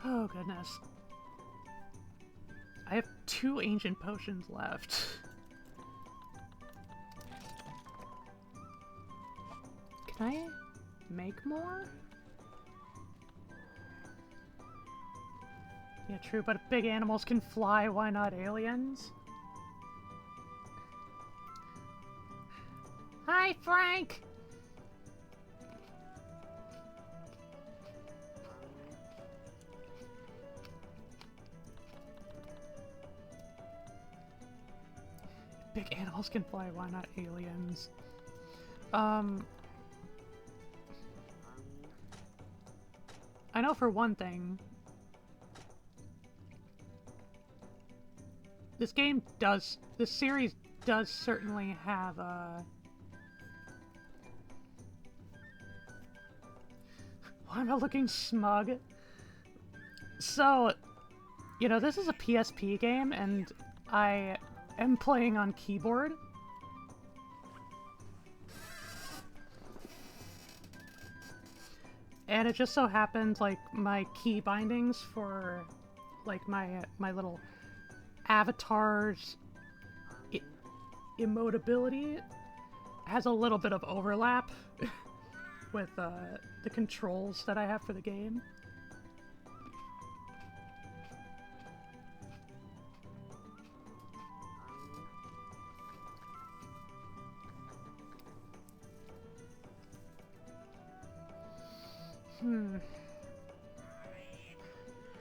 Oh, goodness. I have 2 ancient potions left. Can I make more? Yeah, true, but if big animals can fly, why not aliens? Hi, Frank! Big animals can fly, why not aliens? I know for one thing, this series does certainly have why am I looking smug? So, you know, this is a PSP game, and I am playing on keyboard. And it just so happens, like, my key bindings for, like, my little avatar's emotability has a little bit of overlap with the controls that I have for the game.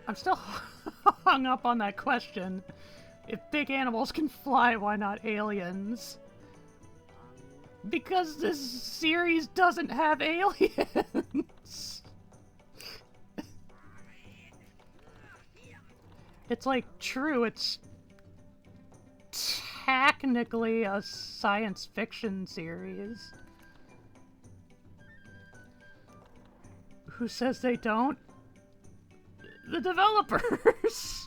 I'm still hung up on that question. If big animals can fly, why not aliens? Because this series doesn't have aliens! It's like, true, it's technically a science fiction series. Who says they don't? The developers!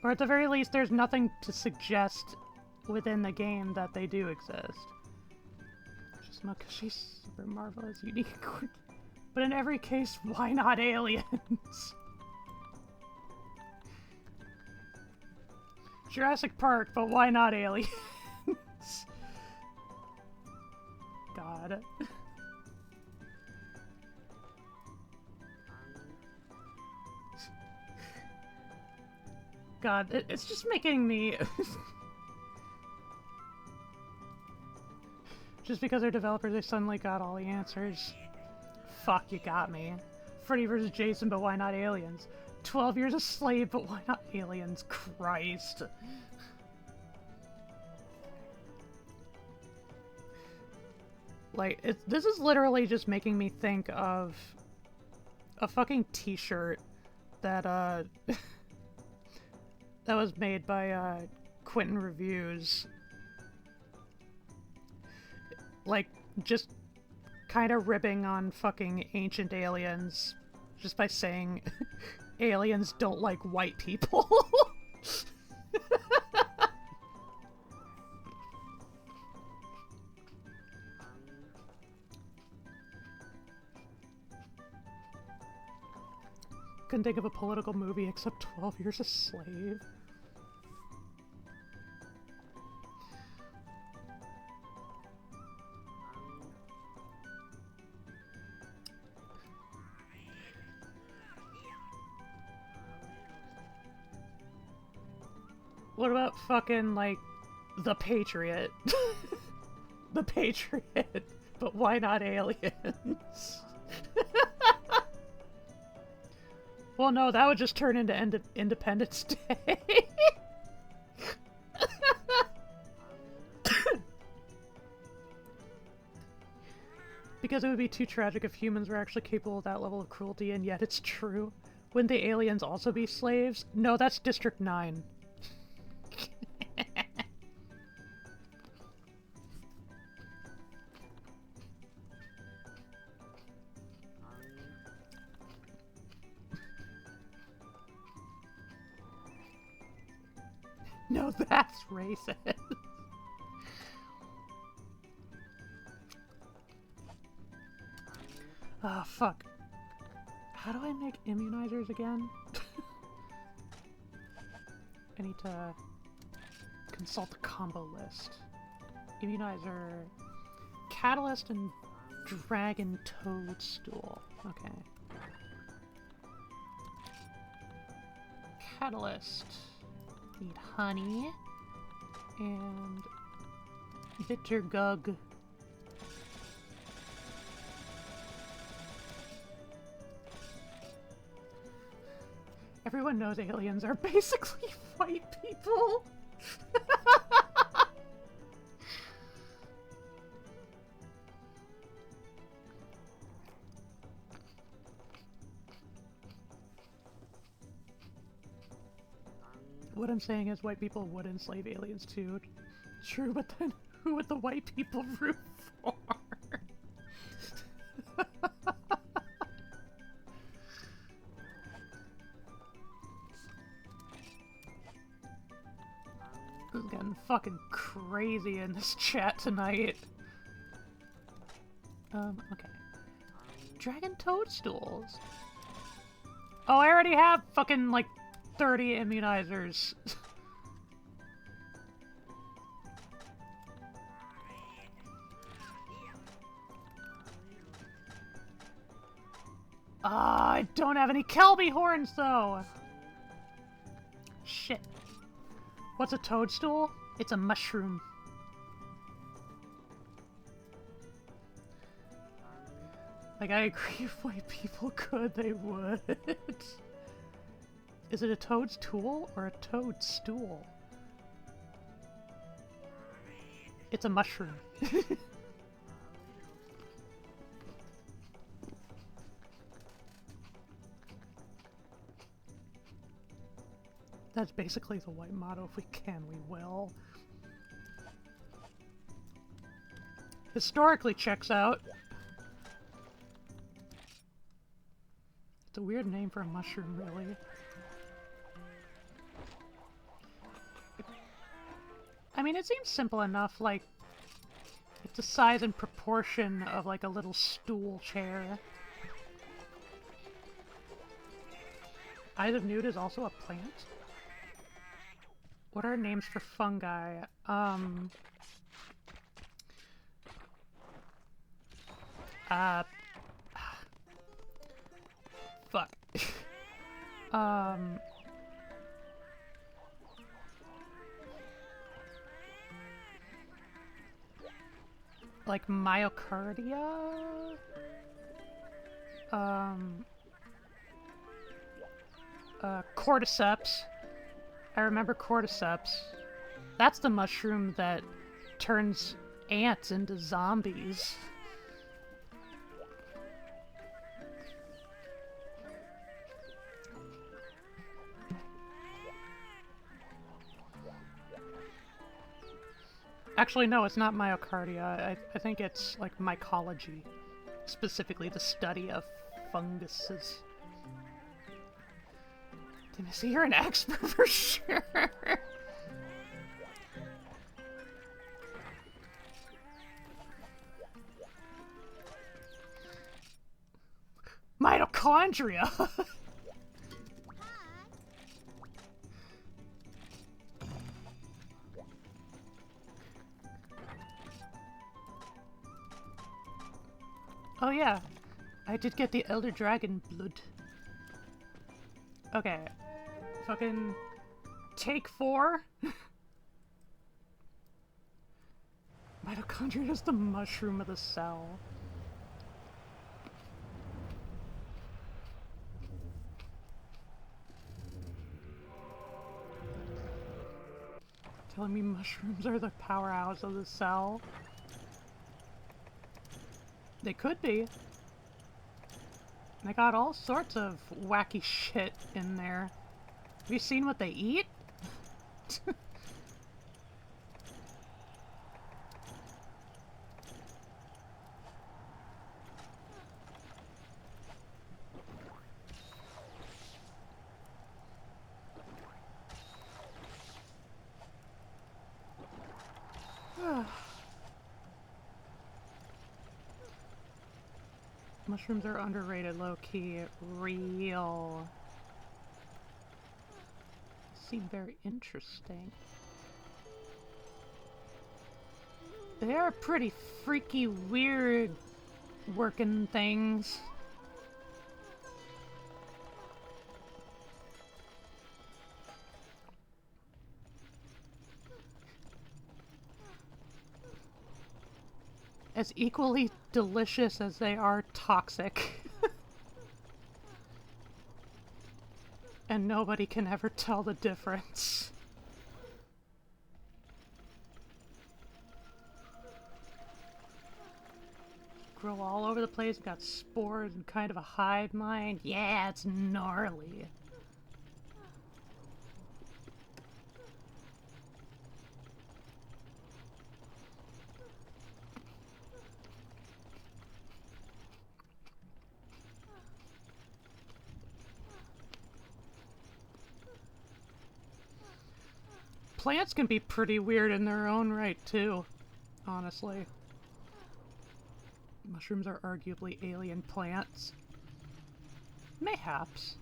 Or at the very least, there's nothing to suggest within the game that they do exist. Just because she's super marvelous, unique. But in every case, why not aliens? Jurassic Park, but why not aliens? God. God, it's just making me... Just because they're developers, they suddenly got all the answers. Fuck, you got me. Freddy vs. Jason, but why not aliens? 12 Years a Slave, but why not aliens? Christ. Like, this is literally just making me think of a fucking t-shirt that, that was made by, Quentin Reviews. Like, just kind of ribbing on fucking Ancient Aliens just by saying aliens don't like white people. Couldn't think of a political movie except 12 Years a Slave. What about fucking, like, The Patriot? The Patriot, but why not aliens? Well, no, that would just turn into Independence Day. Because it would be too tragic if humans were actually capable of that level of cruelty, and yet it's true. Wouldn't the aliens also be slaves? No, that's District 9. No, that's racist. Oh, fuck. How do I make immunizers again? I need to consult the combo list. Immunizer, catalyst, and dragon toadstool. Okay. Catalyst. Need honey and bitter gug. Everyone knows aliens are basically white people. What I'm saying is white people would enslave aliens too. True, but then who would the white people root for? This is getting fucking crazy in this chat tonight. Okay. Dragon toadstools. Oh, I already have fucking, like, 30 immunizers. I don't have any Kelby horns, though! Shit. What's a toadstool? It's a mushroom. Like, I agree, if white people could, they would. Is it a toad's tool or a toadstool? It's a mushroom. That's basically the white motto. If we can, we will. Historically checks out. It's a weird name for a mushroom, really. I mean, it seems simple enough, like, it's the size and proportion of, like, a little stool chair. Eyes of Newt is also a plant? What are names for fungi? Fuck. Like myocardia? Cordyceps. I remember cordyceps. That's the mushroom that turns ants into zombies. Actually, no, it's not myocardia. I think it's, like, mycology. Specifically the study of funguses. Tennessee, you're an expert for sure! Mitochondria! Oh yeah, I did get the Elder Dragon blood. Okay. Fucking take 4. Mitochondria is the mushroom of the cell. Telling me mushrooms are the powerhouse of the cell? They could be. They got all sorts of wacky shit in there. Have you seen what they eat? Mushrooms are underrated, low-key. Real. Seem very interesting. They are pretty freaky, weird working things. As equally delicious as they are toxic. And nobody can ever tell the difference. Grow all over the place, got spores and kind of a hive mind. Yeah, it's gnarly. Plants can be pretty weird in their own right, too, honestly. Mushrooms are arguably alien plants. Mayhaps.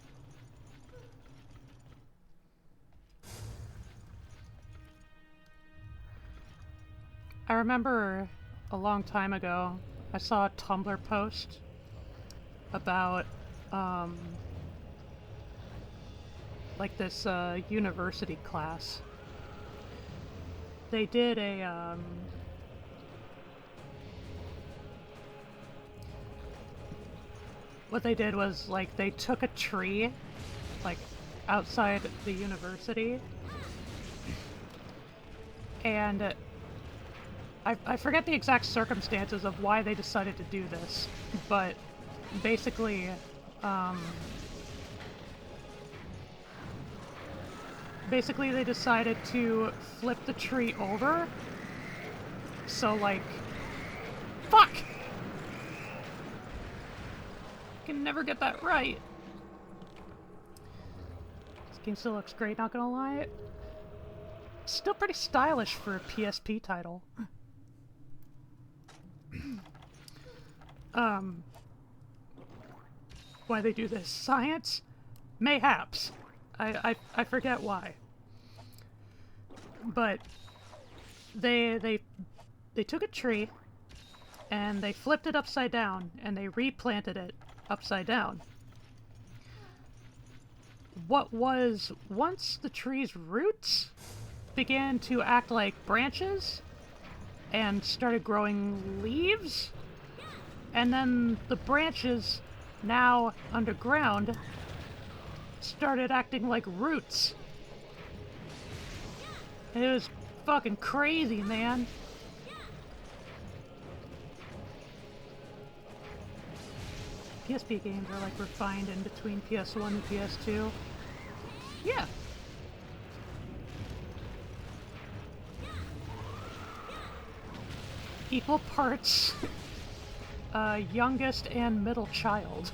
I remember a long time ago, I saw a Tumblr post about, like this, university class. They did a, what they did was, like, they took a tree, like, outside the university, and I forget the exact circumstances of why they decided to do this, but basically, they decided to flip the tree over, so, like, fuck! I can never get that right. This game still looks great, not gonna lie. Still pretty stylish for a PSP title. Why they do this? Science? Mayhaps. I forget why. But they took a tree and they flipped it upside down and they replanted it upside down. What was once the tree's roots began to act like branches and started growing leaves, and then the branches, now underground, started acting like roots. It was fucking crazy, man. PSP games are like refined in between PS1 and PS2. Yeah. Equal parts youngest and middle child.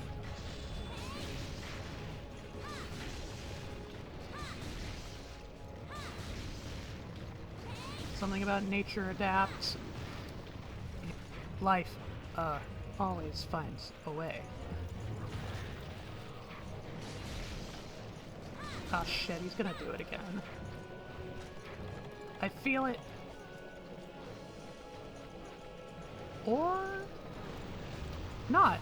Something about nature adapts. Life always finds a way. Oh shit, he's gonna do it again. I feel it. Or not.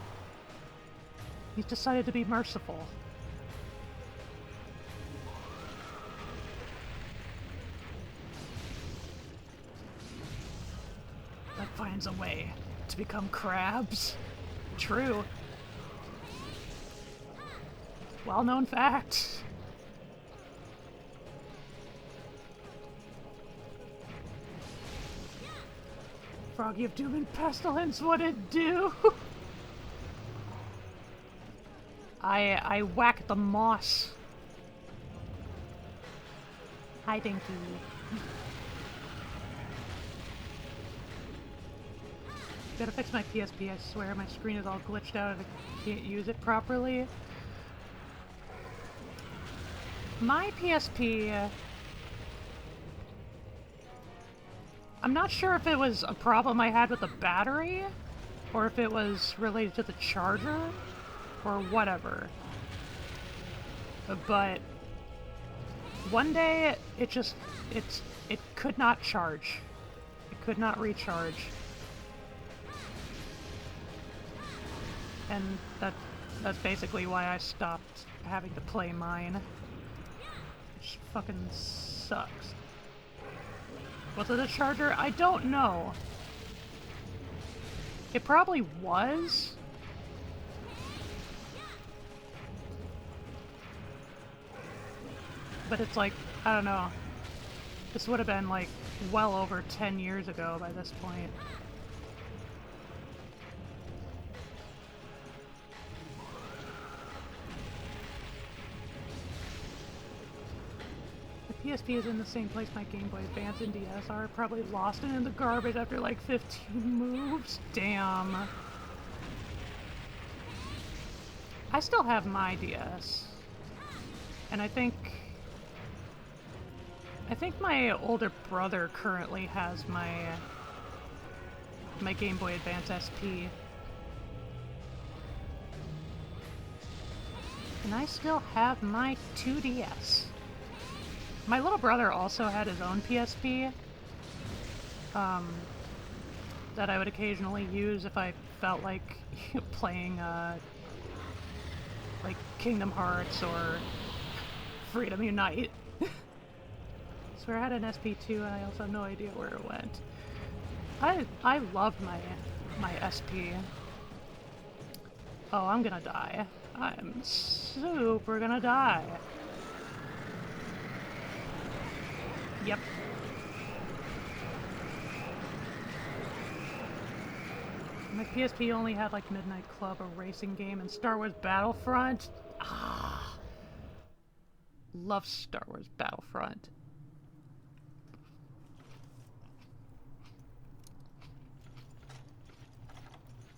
He's decided to be merciful. That finds a way to become crabs. True. Well-known fact. Froggy of Doom and Pestilence, what'd it do? I whacked the moss. Hi, Dinky. Gotta fix my PSP, I swear. My screen is all glitched out and I can't use it properly. My PSP... I'm not sure if it was a problem I had with the battery, or if it was related to the charger, or whatever. But one day, it could not charge. It could not recharge. And that's basically why I stopped having to play mine. Which fucking sucks. Was it a charger? I don't know. It probably was. But it's like, I don't know. This would have been like well over 10 years ago by this point. The PSP is in the same place my Game Boy Advance and DS are. Probably lost and in the garbage after like 15 moves. Damn. I still have my DS. And I think my older brother currently has my Game Boy Advance SP. And I still have my 2DS. My little brother also had his own PSP that I would occasionally use if I felt like playing like Kingdom Hearts or Freedom Unite. So I had an SP2 and I also have no idea where it went. I love my SP. Oh, I'm gonna die. I'm super gonna die. Yep. My PSP only had like Midnight Club, a racing game, and Star Wars Battlefront. Ah, love Star Wars Battlefront.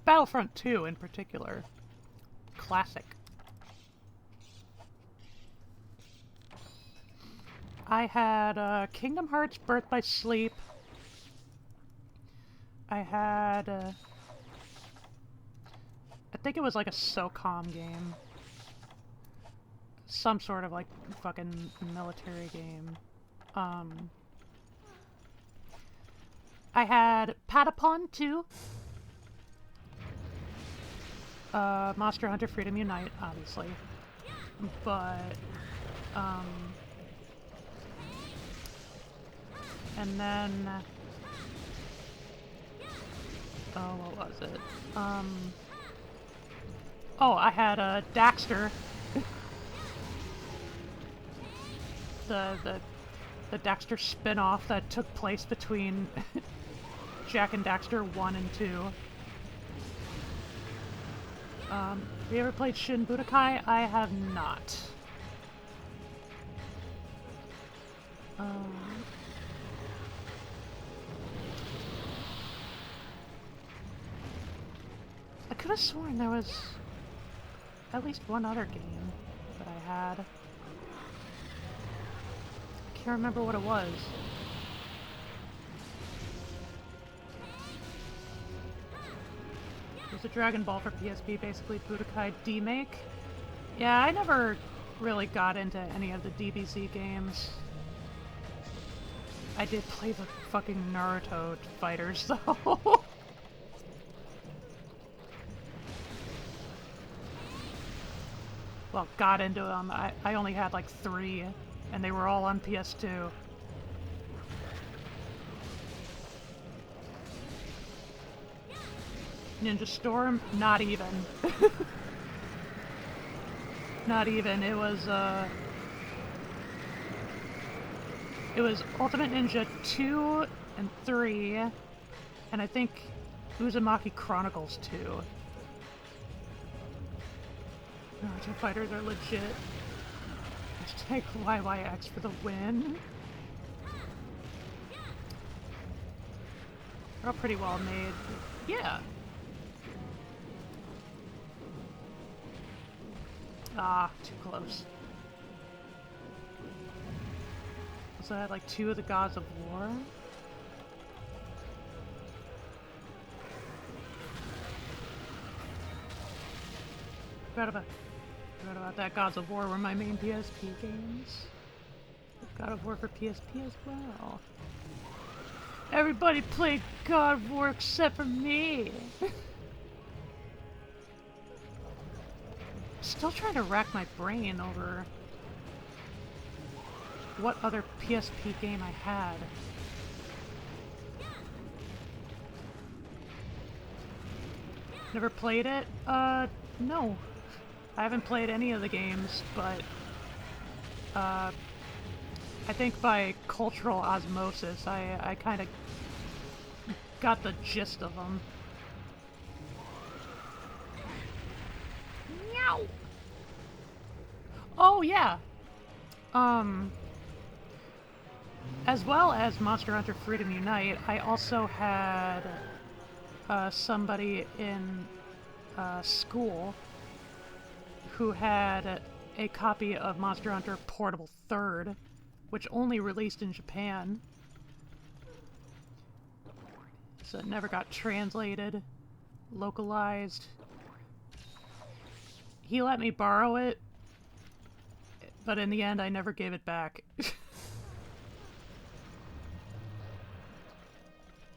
Battlefront 2 in particular. Classic. I had Kingdom Hearts Birth by Sleep. I had I think it was like a SOCOM game. Some sort of like fucking military game. I had Patapon 2. Monster Hunter Freedom Unite, obviously. But, and then, oh, what was it? Oh, I had, Daxter. the Daxter spin-off that took place between Jak and Daxter 1 and 2. Have you ever played Shin Budokai? I have not. I could have sworn there was at least one other game that I had. I can't remember what it was. It was a Dragon Ball for PSP, basically Budokai D-Make. Yeah, I never really got into any of the DBZ games. I did play the fucking Naruto fighters, though. Well, got into them. I only had like 3, and they were all on PS2. Ninja Storm? Not even. Not even. It was Ultimate Ninja 2 and 3, and I think Uzumaki Chronicles 2. Naruto fighters are legit. Hashtag YYX for the win. They're all pretty well made. Yeah. Ah, too close. So I had like 2 of the Gods of War. Forgot about that. Gods of War were my main PSP games. God of War for PSP as well. Everybody played God of War except for me. Still trying to rack my brain over what other PSP game I had. Never played it? No. I haven't played any of the games, but I think by cultural osmosis, I kind of got the gist of them. Meow! Oh, yeah! As well as Monster Hunter Freedom Unite, I also had somebody in school who had a copy of Monster Hunter Portable 3rd, which only released in Japan. So it never got translated, localized. He let me borrow it, but in the end I never gave it back.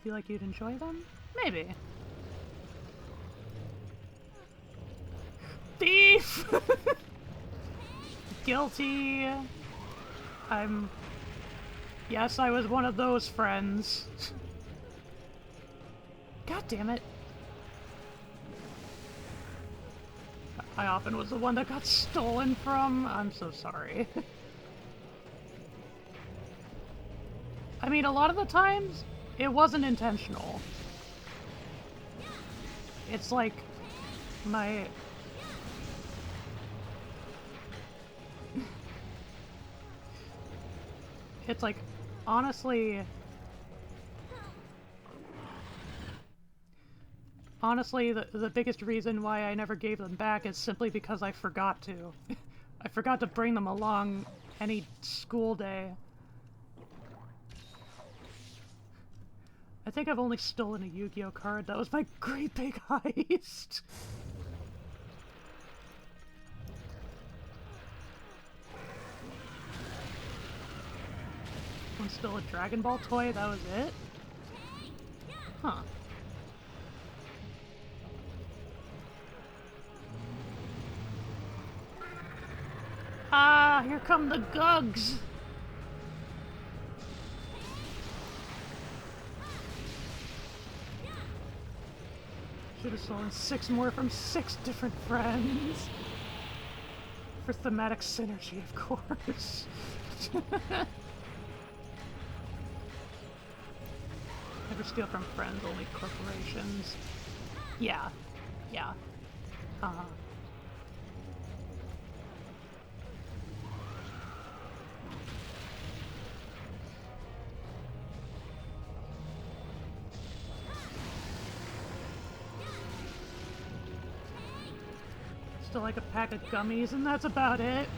Feel like you'd enjoy them? Maybe. Thief! Guilty. Yes, I was one of those friends. God damn it. I often was the one that got stolen from. I'm so sorry. I mean, a lot of the times, it wasn't intentional. It's like my... It's like, honestly, the biggest reason why I never gave them back is simply because I forgot to. I forgot to bring them along any school day. I think I've only stolen a Yu-Gi-Oh card. That was my great big heist. One still a Dragon Ball toy, that was it? Huh. Ah, here come the Gugs! Should have stolen 6 more from 6 different friends. For thematic synergy, of course. Never steal from friends, only corporations. Yeah. Yeah. Uh-huh. Still like a pack of gummies, and that's about it.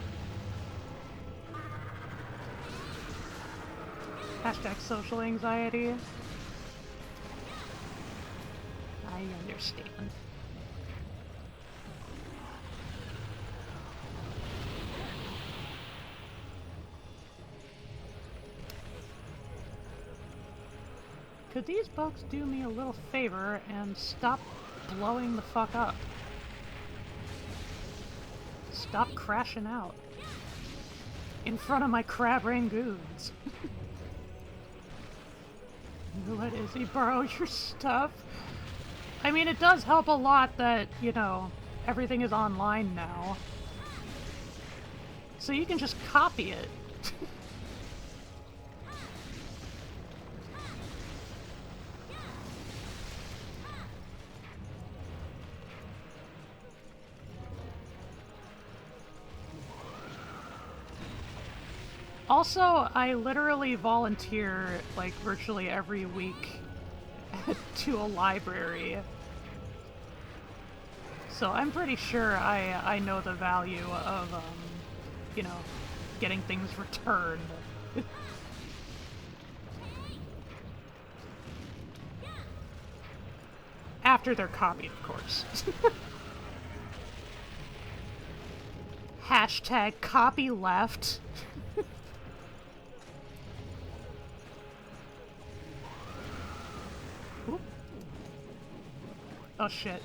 Hashtag social anxiety. I understand. Could these folks do me a little favor and stop blowing the fuck up? Stop crashing out in front of my crab rangoons. You let Izzy borrow your stuff? I mean, it does help a lot that, you know, everything is online now. So you can just copy it. Also, I literally volunteer, like, virtually every week to a library. So I'm pretty sure I know the value of, you know, getting things returned. After they're copied, of course. Hashtag copyleft. Oh shit.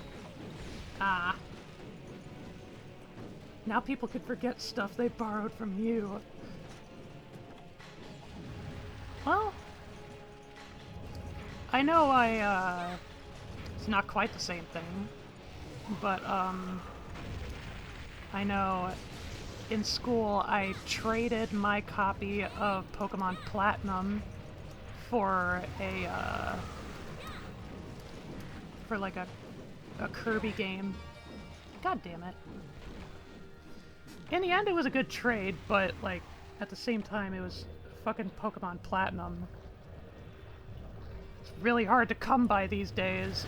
Ah. Now people can forget stuff they borrowed from you. Well, I know it's not quite the same thing, but, I know in school I traded my copy of Pokemon Platinum for like a Kirby game. God damn it. In the end, it was a good trade, but, like, at the same time, it was fucking Pokemon Platinum. It's really hard to come by these days.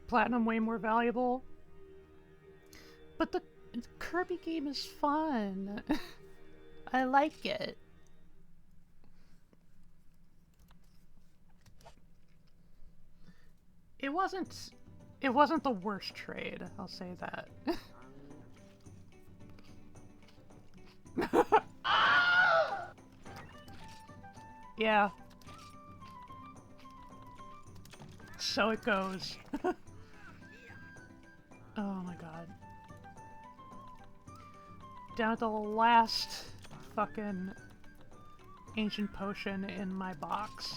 Platinum way more valuable. But the Kirby game is fun. I like it. It wasn't the worst trade, I'll say that. Yeah. So it goes. Oh my god. Down to the last fucking ancient potion in my box.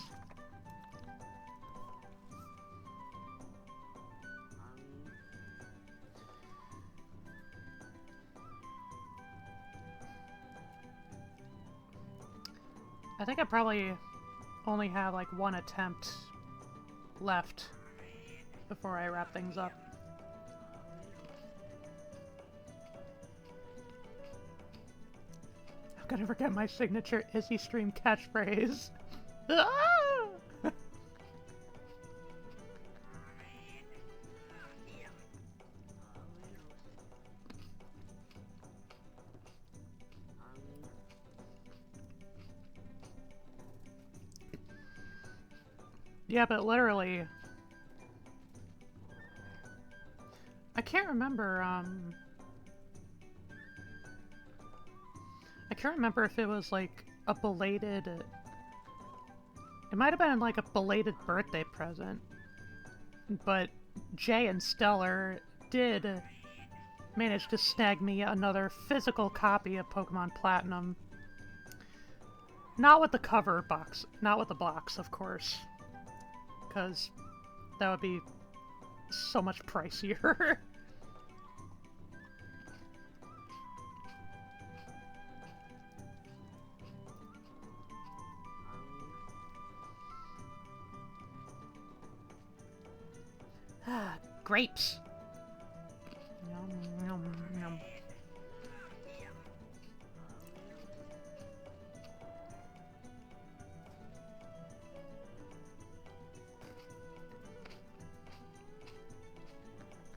I think I probably only have like one attempt left before I wrap things up. I'm gonna forget my signature Izzy Stream catchphrase. Ah! Yeah, but literally... I can't remember, I can't remember if it was, like, a belated... It might have been, like, a belated birthday present. But Jay and Stellar did manage to snag me another physical copy of Pokemon Platinum. Not with the cover box. Not with the box, of course. Because that would be so much pricier. Ah, grapes. Yum, yum, yum.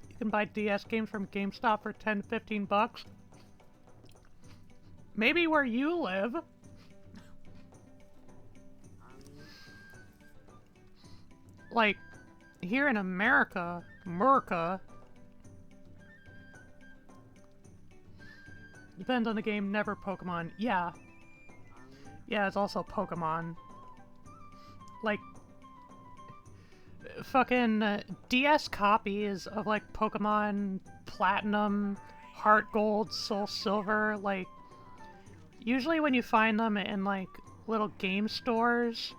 You can buy DS games from GameStop for 10-15 bucks. Maybe where you live. Like, here in America, depends on the game, never Pokemon. Yeah. Yeah, it's also Pokemon. Like, fucking DS copies of, like, Pokemon Platinum, Heart Gold, Soul Silver, like, usually when you find them in, like, little game stores,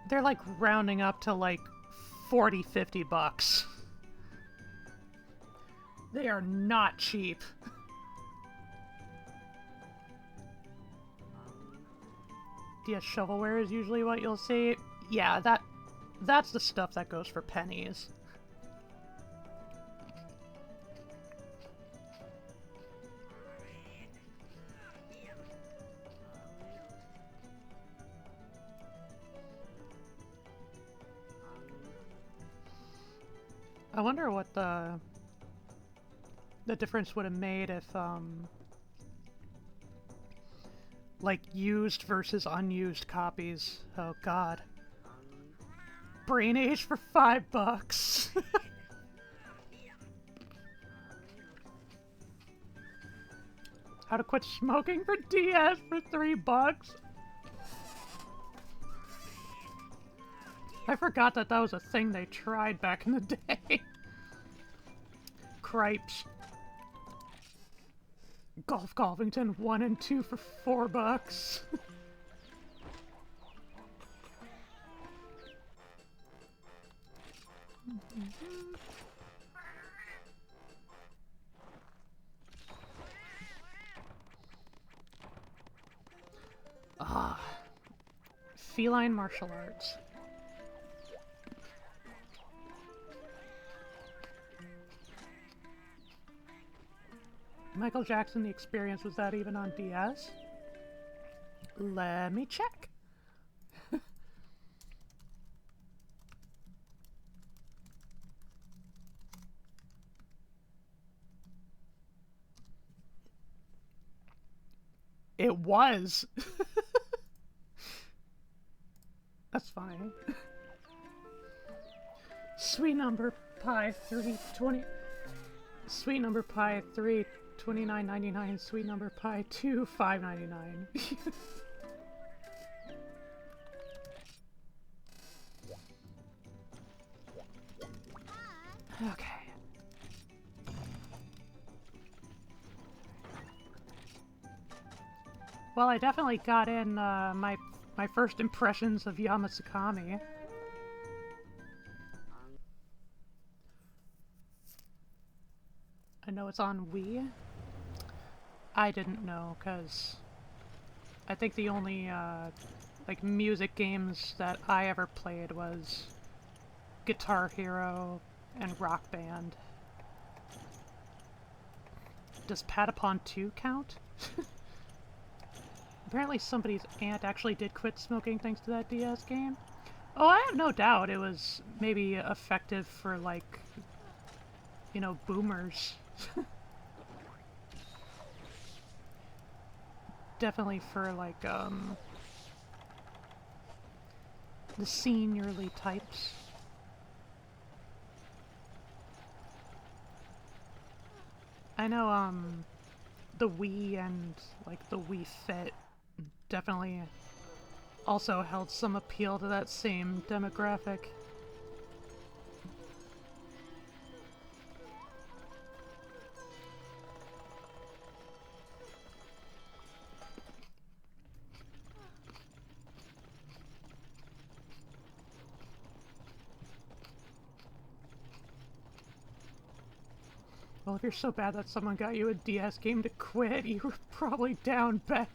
they're, like, rounding up to, like, 40-50 bucks. They are not cheap. DS shovelware is usually what you'll see. Yeah, that's the stuff that goes for pennies. I wonder what the difference would have made if Like, used versus unused copies. Oh god. Brain Age for $5. How to quit smoking for DS for $3. I forgot that that was a thing they tried back in the day. Cripes. Golf Golfington 1 and 2 for $4. Ah, feline martial arts. Michael Jackson, The Experience, was that even on DS? Let me check. It was. That's funny. Sweet number pie 320. Sweet number pie 3 $29.99. Sweet number pie 2 $5.99. Okay. Well, I definitely got in my first impressions of Yamasukami. I know it's on Wii. I didn't know, because I think the only like music games that I ever played was Guitar Hero and Rock Band. Does Patapon 2 count? Apparently somebody's aunt actually did quit smoking thanks to that DS game. Oh, I have no doubt it was maybe effective for, like, you know, boomers. Definitely for, like, the seniorly types. I know, the Wii and, like, the Wii Fit definitely also held some appeal to that same demographic. Well, if you're so bad that someone got you a DS game to quit, you were probably down bad.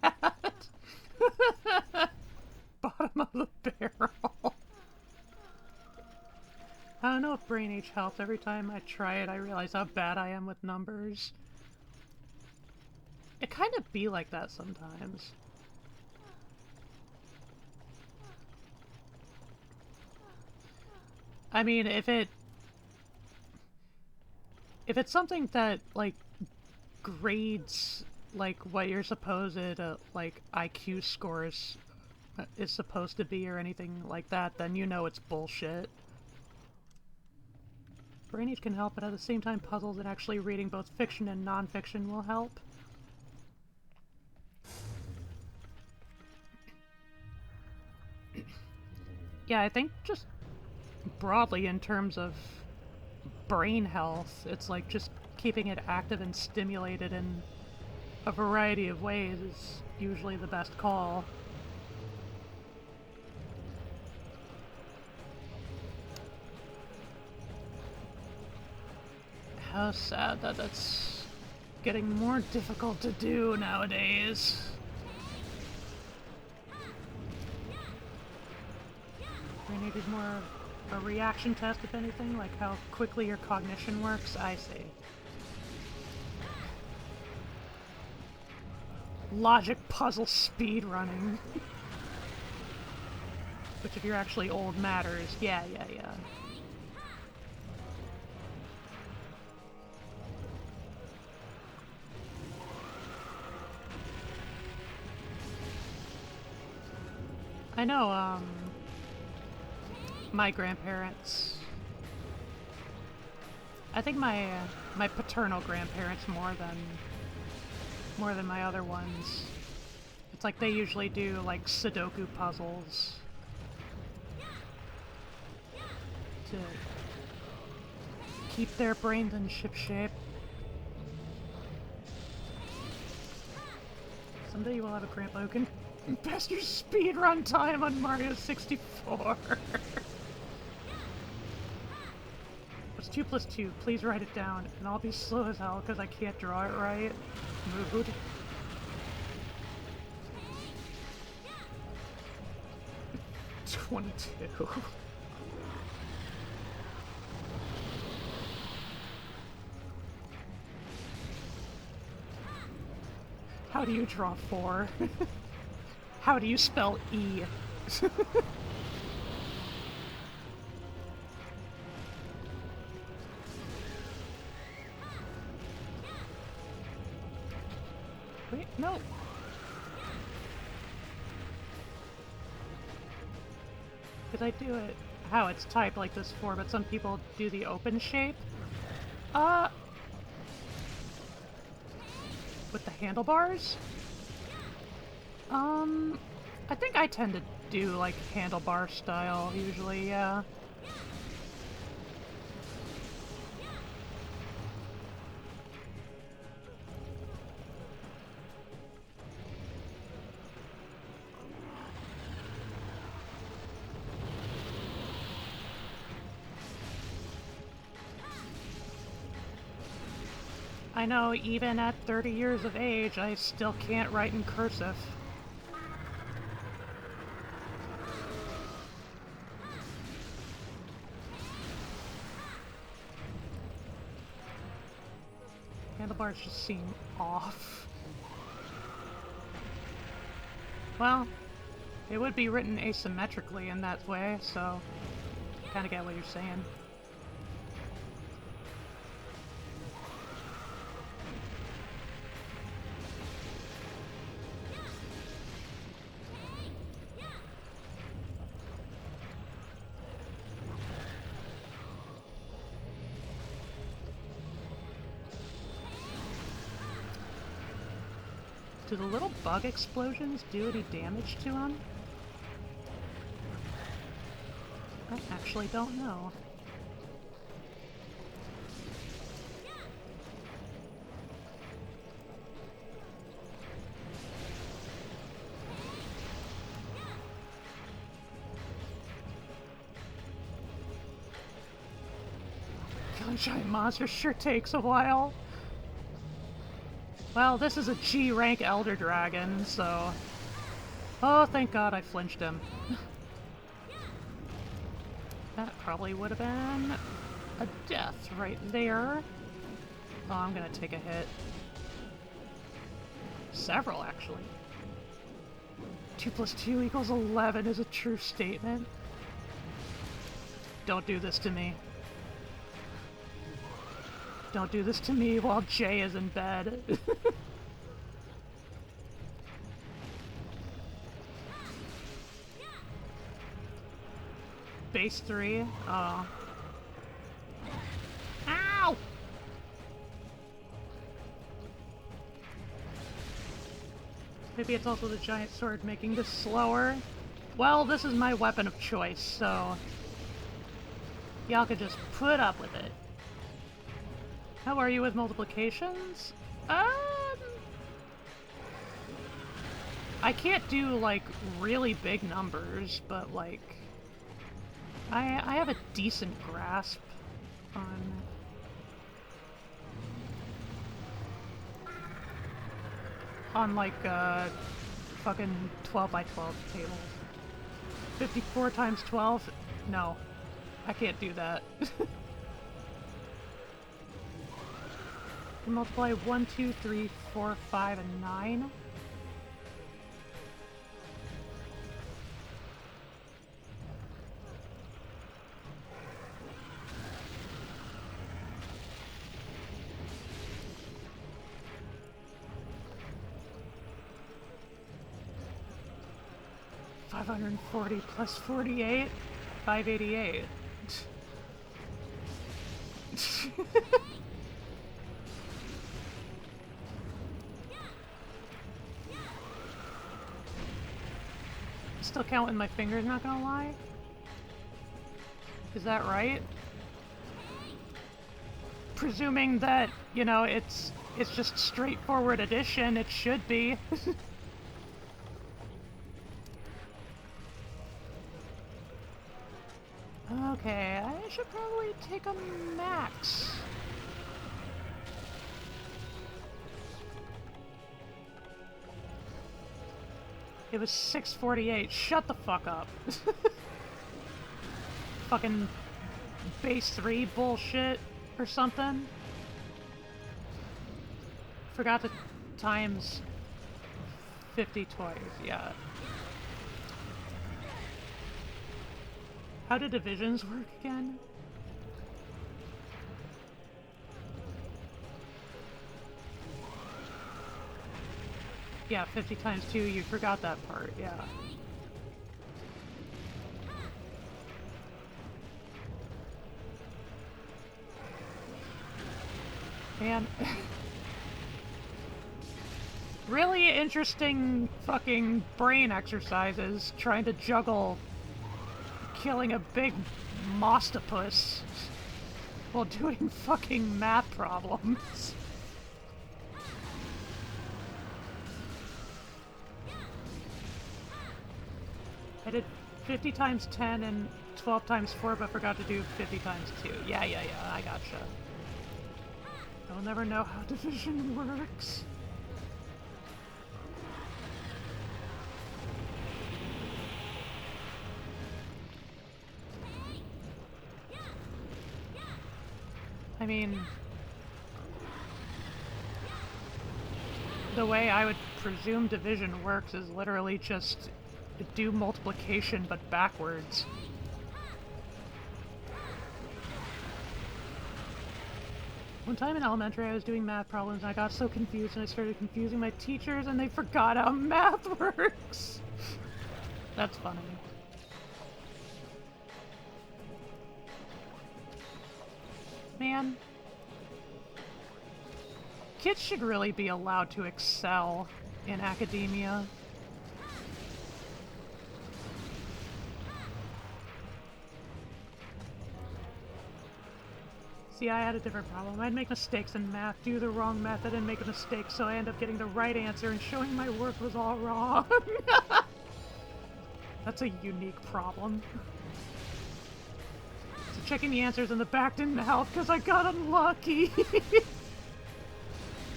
Bottom of the barrel. I don't know if Brain Age helps. Every time I try it, I realize how bad I am with numbers. It kind of be like that sometimes. I mean, if it's something that, like, grades, like, what your supposed, like, IQ scores is supposed to be or anything like that, then you know it's bullshit. Brain Age can help, but at the same time, puzzles and actually reading both fiction and non-fiction will help. Yeah, I think just broadly in terms of brain health, it's like just keeping it active and stimulated in a variety of ways is usually the best call. How sad that that's getting more difficult to do nowadays. We needed more a reaction test, if anything, like how quickly your cognition works. I see. Logic puzzle speed running. Which, if you're actually old, matters. Yeah. I know, my grandparents... I think my paternal grandparents more than my other ones. It's like they usually do, like, Sudoku puzzles to keep their brains in shipshape. Someday you will have a grandpa who can best your speedrun time on Mario 64. What's 2 plus 2? Please write it down, and I'll be slow as hell because I can't draw it right. Mood. $22. How do you draw 4? How do you spell E? Wait, no. Because I do it how it's typed like this for, but some people do the open shape. With the handlebars? I think I tend to do like handlebar style usually, yeah. I know, even at 30 years of age, I still can't write in cursive. Handlebars just seem off. Well, it would be written asymmetrically in that way, so I kinda get what you're saying. Do the little bug explosions do any damage to him? I actually don't know. Killing giant monsters sure takes a while. Well, this is a G-rank Elder Dragon, so... Oh, thank God I flinched him. That probably would have been a death right there. Oh, I'm gonna take a hit. Several, actually. 2 plus 2 equals 11 is a true statement. Don't do this to me. Don't do this to me while Jay is in bed. Base 3? Oh. Ow! Maybe it's also the giant sword making this slower. Well, this is my weapon of choice, so... y'all could just put up with it. How are you with multiplications? I can't do, like, really big numbers, but, like... I have a decent grasp on like, fucking 12 by 12 tables. 54 times 12? No. I can't do that. You multiply 1, 2, 3, 4, 5, and 9. 540 plus 48, 588. Still count with my fingers, not gonna lie. Is that right? Presuming that, you know, it's just straightforward addition, it should be. Okay, I should probably take a max. It was 648. Shut the fuck up. Fucking base 3 bullshit or something. Forgot to times 50 twice, yeah. How do divisions work again? Yeah, 50 times 2, you forgot that part, yeah. Man. Really interesting fucking brain exercises trying to juggle killing a big mostopus while doing fucking math problems. I did 50 times 10 and 12 times 4, but forgot to do 50 times 2. Yeah, I gotcha. I'll never know how division works. I mean, the way I would presume division works is literally just do multiplication but backwards. One time in elementary I was doing math problems and I got so confused and I started confusing my teachers and they forgot how math works. That's funny. Man. Kids should really be allowed to excel in academia. See, I had a different problem. I'd make mistakes in math, do the wrong method, and make a mistake, so I end up getting the right answer and showing my work was all wrong. That's a unique problem. So checking the answers in the back didn't help because I got unlucky. I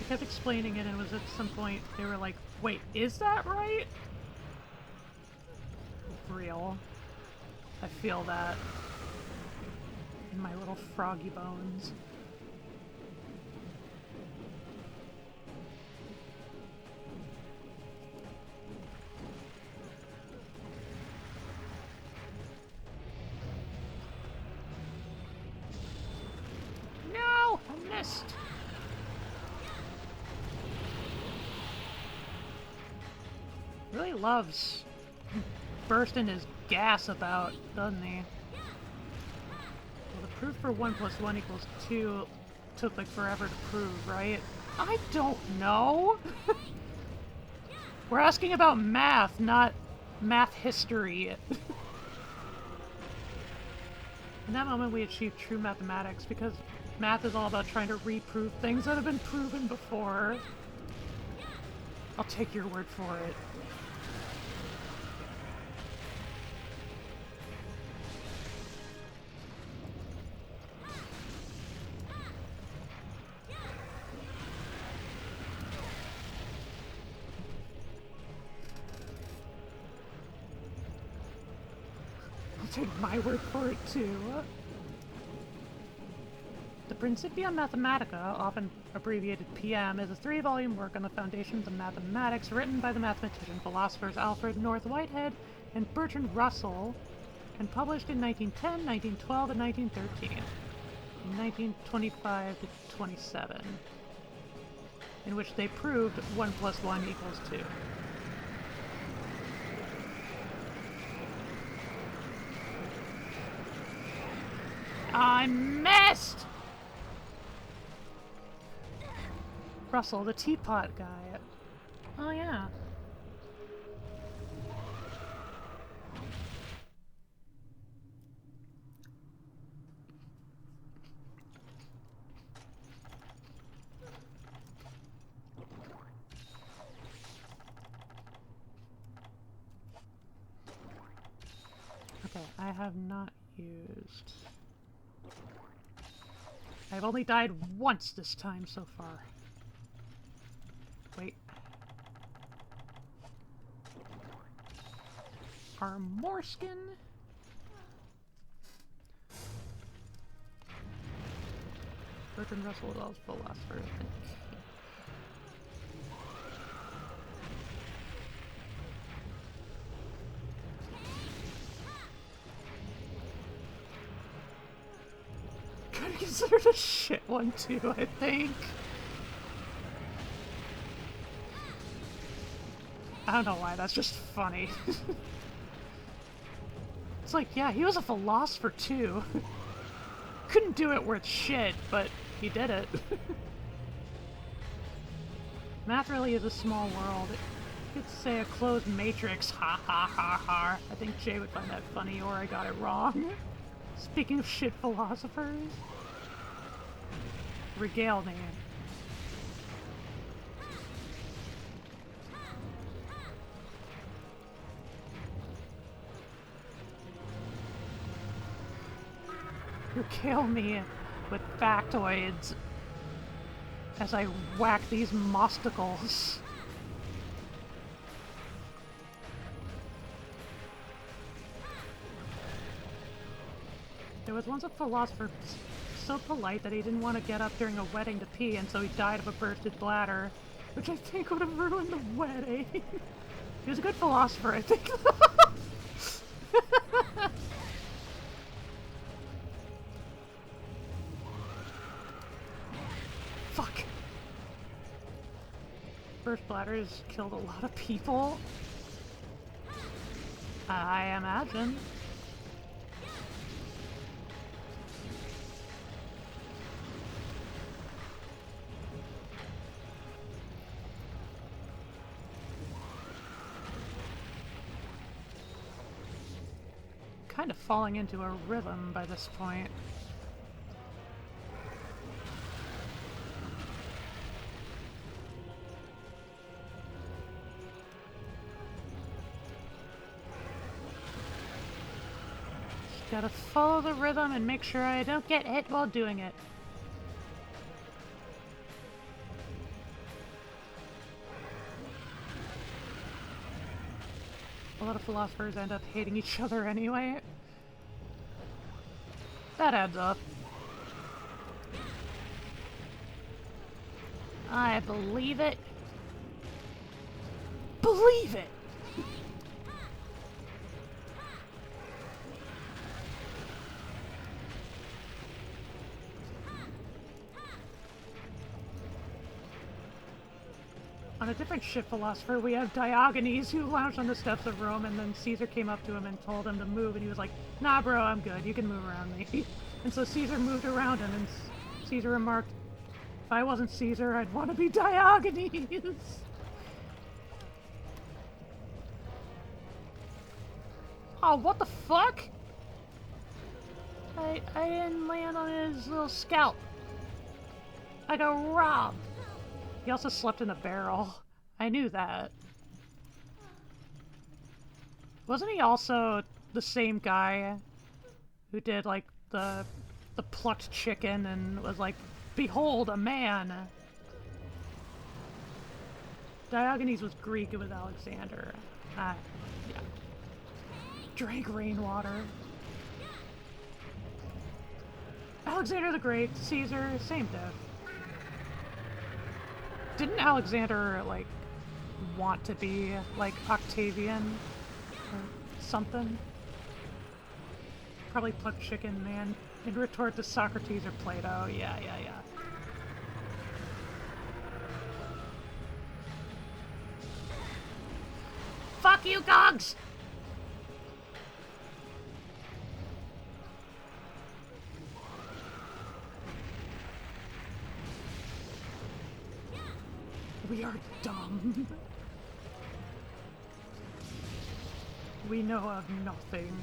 kept explaining it and it was at some point they were like, wait, is that right? Real. I feel that in my little froggy bones. No! I missed! Really loves bursting his gas about, doesn't he? Well, the proof for 1 + 1 = 2 took like forever to prove, right? I don't know! We're asking about math, not math history. In that moment we achieved true mathematics because math is all about trying to reprove things that have been proven before. I'll take your word for it. Take my word for it, too. The Principia Mathematica, often abbreviated PM, is a 3-volume work on the foundations of mathematics written by the mathematician philosophers Alfred North Whitehead and Bertrand Russell, and published in 1910, 1912, and 1913, in 1925 to 27, in which they proved 1 + 1 = 2. I missed! Russell, the teapot guy. Oh, yeah. Okay, I have not used... I've only died once this time so far. Wait. Armor skin? Bertrand Russell with all his philosophers. Kinda considered a shit one too, I think. I don't know why, that's just funny. It's like, yeah, he was a philosopher too. Couldn't do it worth shit, but he did it. Math really is a small world. You could say a closed matrix, ha ha ha ha. I think Jay would find that funny, or I got it wrong. Speaking of shit philosophers, regale me. Regale me with factoids as I whack these mosticles. There was once a philosopher so polite that he didn't want to get up during a wedding to pee, and so he died of a bursted bladder, which I think would have ruined the wedding. He was a good philosopher, I think. Fuck. Burst bladders killed a lot of people. I imagine. Kind of falling into a rhythm by this point. Just gotta follow the rhythm and make sure I don't get hit while doing it. A lot of philosophers end up hating each other anyway. That adds up. I believe it. Believe it! On a different ship philosopher, we have Diogenes, who lounged on the steps of Rome, and then Caesar came up to him and told him to move, and he was like, "Nah, bro, I'm good. You can move around me." And so Caesar moved around him, and Caesar remarked, "If I wasn't Caesar, I'd want to be Diogenes." Oh, what the fuck? I didn't land on his little scalp. I got robbed. He also slept in a barrel. I knew that. Wasn't he also the same guy who did, like, the plucked chicken and was like, "Behold, a man"? Diogenes was Greek, it was Alexander. Yeah. Drank rainwater. Alexander the Great, Caesar, same death. Didn't Alexander, like, want to be, like, Octavian or something? Probably plucked chicken, man. In retort to Socrates or Plato. Yeah. Fuck you, Gogs! We are dumb. We know of nothing.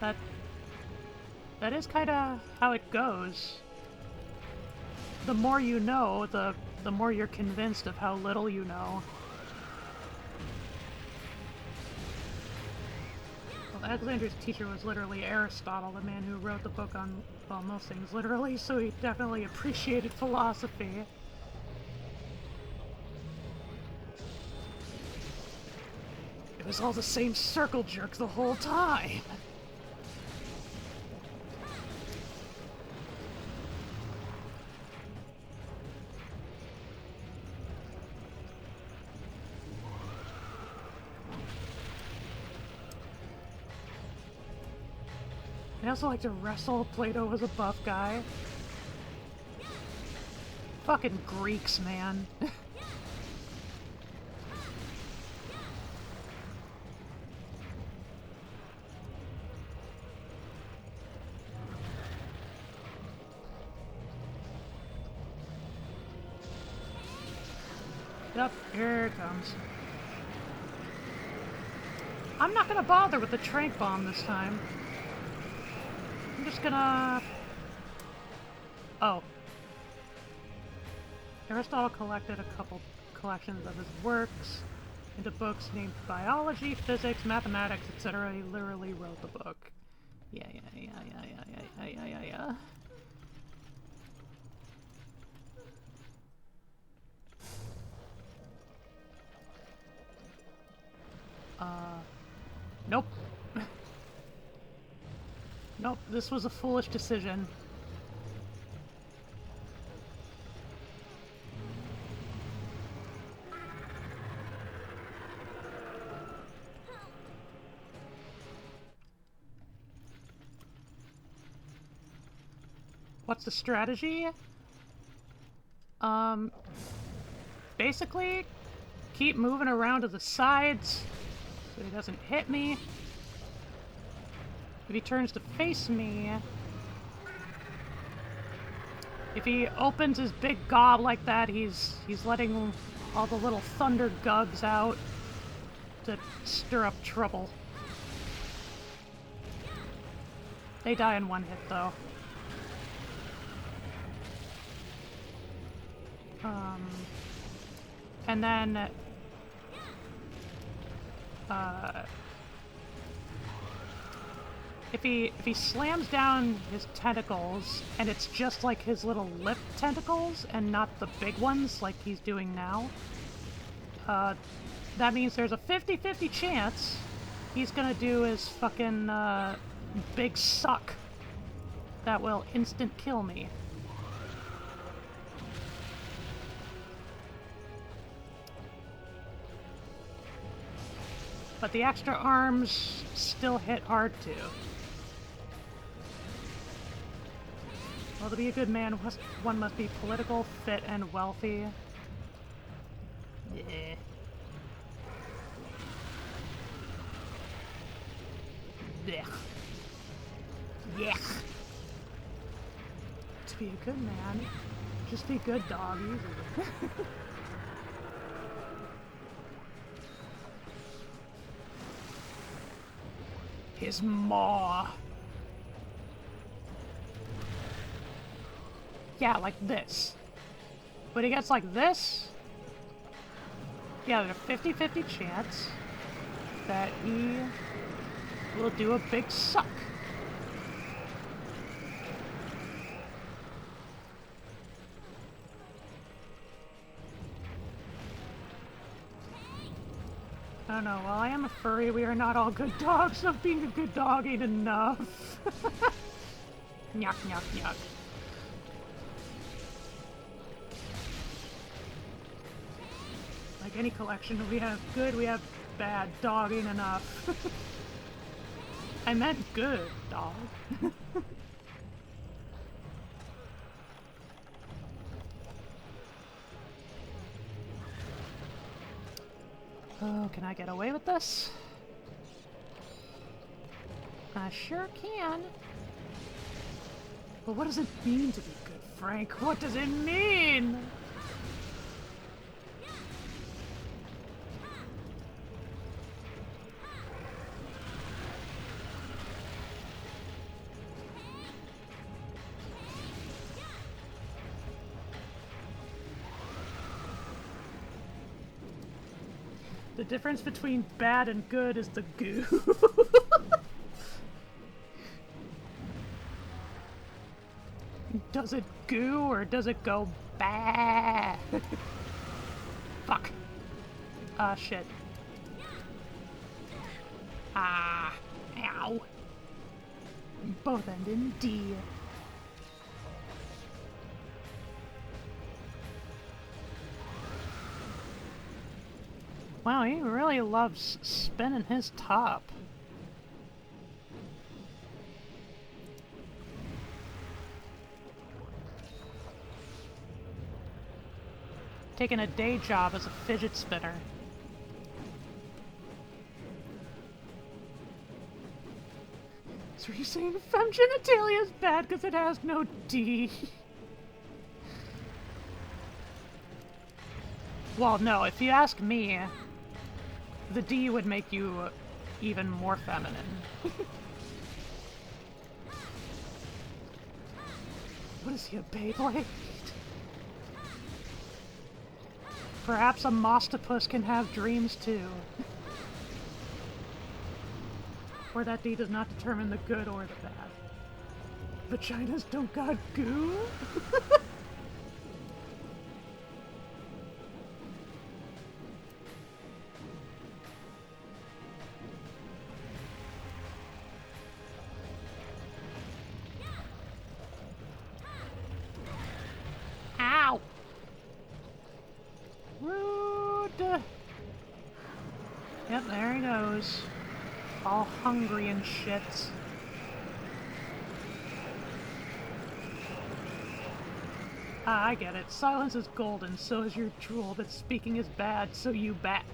That is kinda how it goes. The more you know, the more you're convinced of how little you know. Well, Alexander's teacher was literally Aristotle, the man who wrote the book on, well, most things literally, so he definitely appreciated philosophy. It was all the same circle jerk the whole time. I also like to wrestle. Plato was a buff guy. Fucking Greeks, man. Yep, here it comes. I'm not gonna bother with the trank bomb this time. I'm just gonna... Oh. Aristotle collected a couple collections of his works into books named Biology, Physics, Mathematics, etc. He literally wrote the book. Yeah. Nope. Nope, this was a foolish decision. What's the strategy? Basically, keep moving around to the sides so he doesn't hit me. If he turns to face me... If he opens his big gob like that, he's letting all the little thunder gugs out to stir up trouble. They die in one hit, though. And then... If he slams down his tentacles, and it's just like his little lip tentacles, and not the big ones like he's doing now, that means there's a 50-50 chance he's gonna do his fucking, big suck that will instant kill me. But the extra arms still hit hard too. Well, to be a good man, one must be political, fit, and wealthy. Yeah. Yeah. Yeah. To be a good man, just be good, dog. Easy. His maw. Yeah, like this. When he gets like this, yeah, there's a 50-50 chance that he will do a big suck. Oh no, while I am a furry, we are not all good dogs, so being a good dog ain't enough. Nyuk, nyuk, nyuk. Like any collection, we have good, we have bad. Dog ain't enough. I meant good, dog. Oh, can I get away with this? I sure can. But what does it mean to be good, Frank? What does it mean? The difference between bad and good is the goo. Does it goo or does it go bad? Fuck. Ah, shit. Ah, ow. Both end in D. Wow, he really loves spinning his top. Taking a day job as a fidget spinner. So you're saying femme genitalia is bad because it has no D? Well, no, if you ask me, the D would make you even more feminine. What is he, a Beyblade? Perhaps a Octopus can have dreams too. Or that D does not determine the good or the bad. Vaginas don't got goo? Ow! Rude! Yep, there he goes. All hungry and shit. Ah, I get it. Silence is golden, so is your drool, but speaking is bad, so you bat.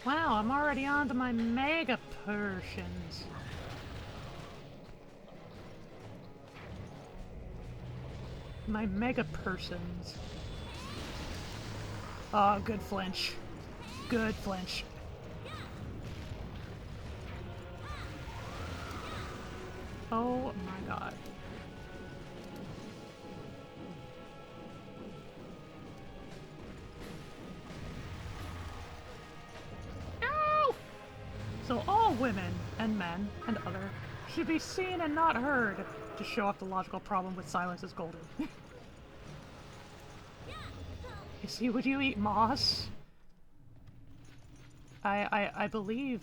Wow, I'm already on to my mega potions. My mega persons. Oh, good flinch. Good flinch. Oh my god. No! So all women and men and other should be seen and not heard to show off the logical problem with silence is golden. You see, would you eat moss? I believe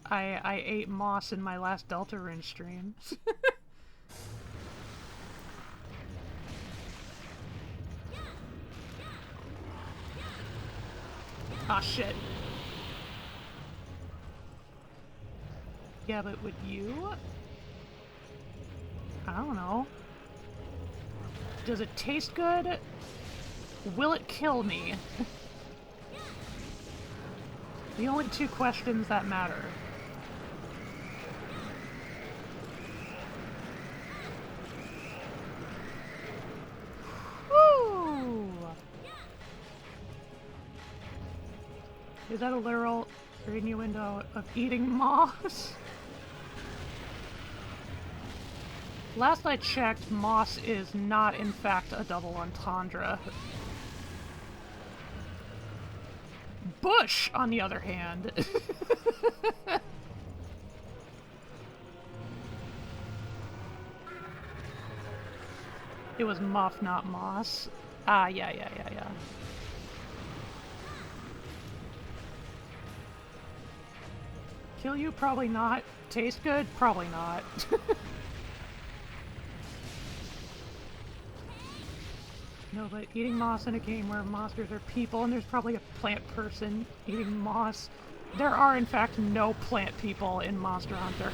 I ate moss in my last Deltarune stream. Aw, shit. Yeah, but would you? I don't know. Does it taste good? Will it kill me? The only two questions that matter. Woo! Is that a literal innuendo of eating moss? Last I checked, moss is not in fact a double entendre. Bush, on the other hand. It was muff, not moss. Ah, yeah. Kill you? Probably not. Taste good? Probably not. No, but eating moss in a game where monsters are people and there's probably a plant person eating moss. There are, in fact, no plant people in Monster Hunter.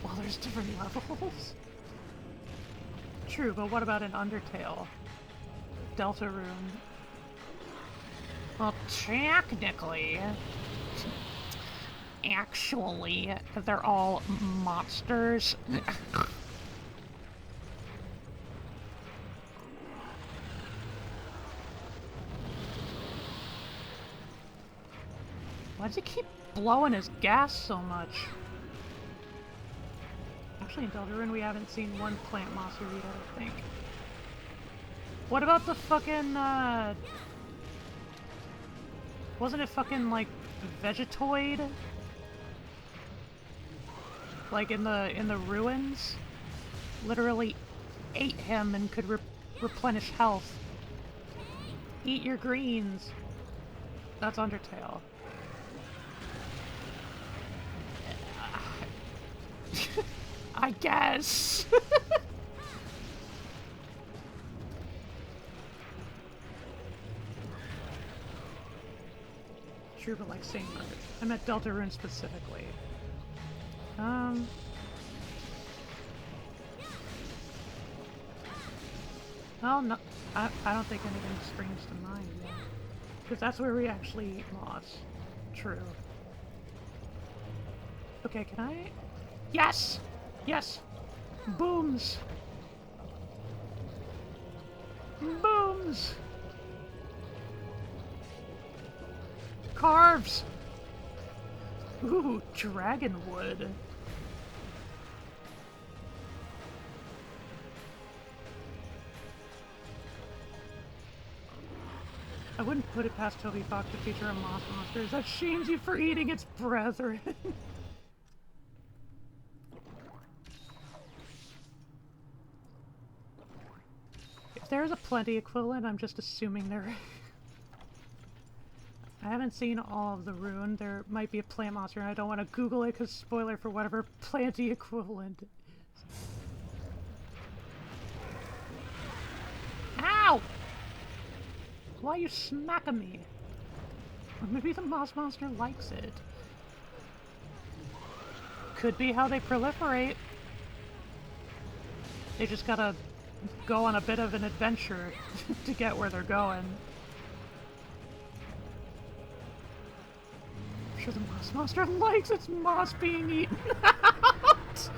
Well, there's different levels. True, but what about an Undertale? Deltarune? Well, technically, actually, they're all monsters. does he keep blowing his gas so much? Actually, in Deltarune, we haven't seen one plant monster yet, I think. What about the fucking, wasn't it fucking, like, Vegetoid? Like, in the ruins? Literally ate him and could replenish health. Eat your greens. That's Undertale. I guess. True, but like St. Margaret. I meant Deltarune specifically. Well, no, I don't think anything springs to mind yet. Because that's where we actually eat moss. True. Okay, can I? Yes! Yes! Booms! Booms! Carves! Ooh, dragonwood. I wouldn't put it past Toby Fox to feature a moss monster. That shames you for eating its brethren. If there's a plenty equivalent, I'm just assuming there is. I haven't seen all of the rune. There might be a plant monster, and I don't want to Google it because spoiler for whatever planty equivalent is. Ow! Why are you smacking me? Or maybe the moss monster likes it. Could be how they proliferate. They just gotta go on a bit of an adventure to get where they're going. I'm sure the moss monster likes its moss being eaten out!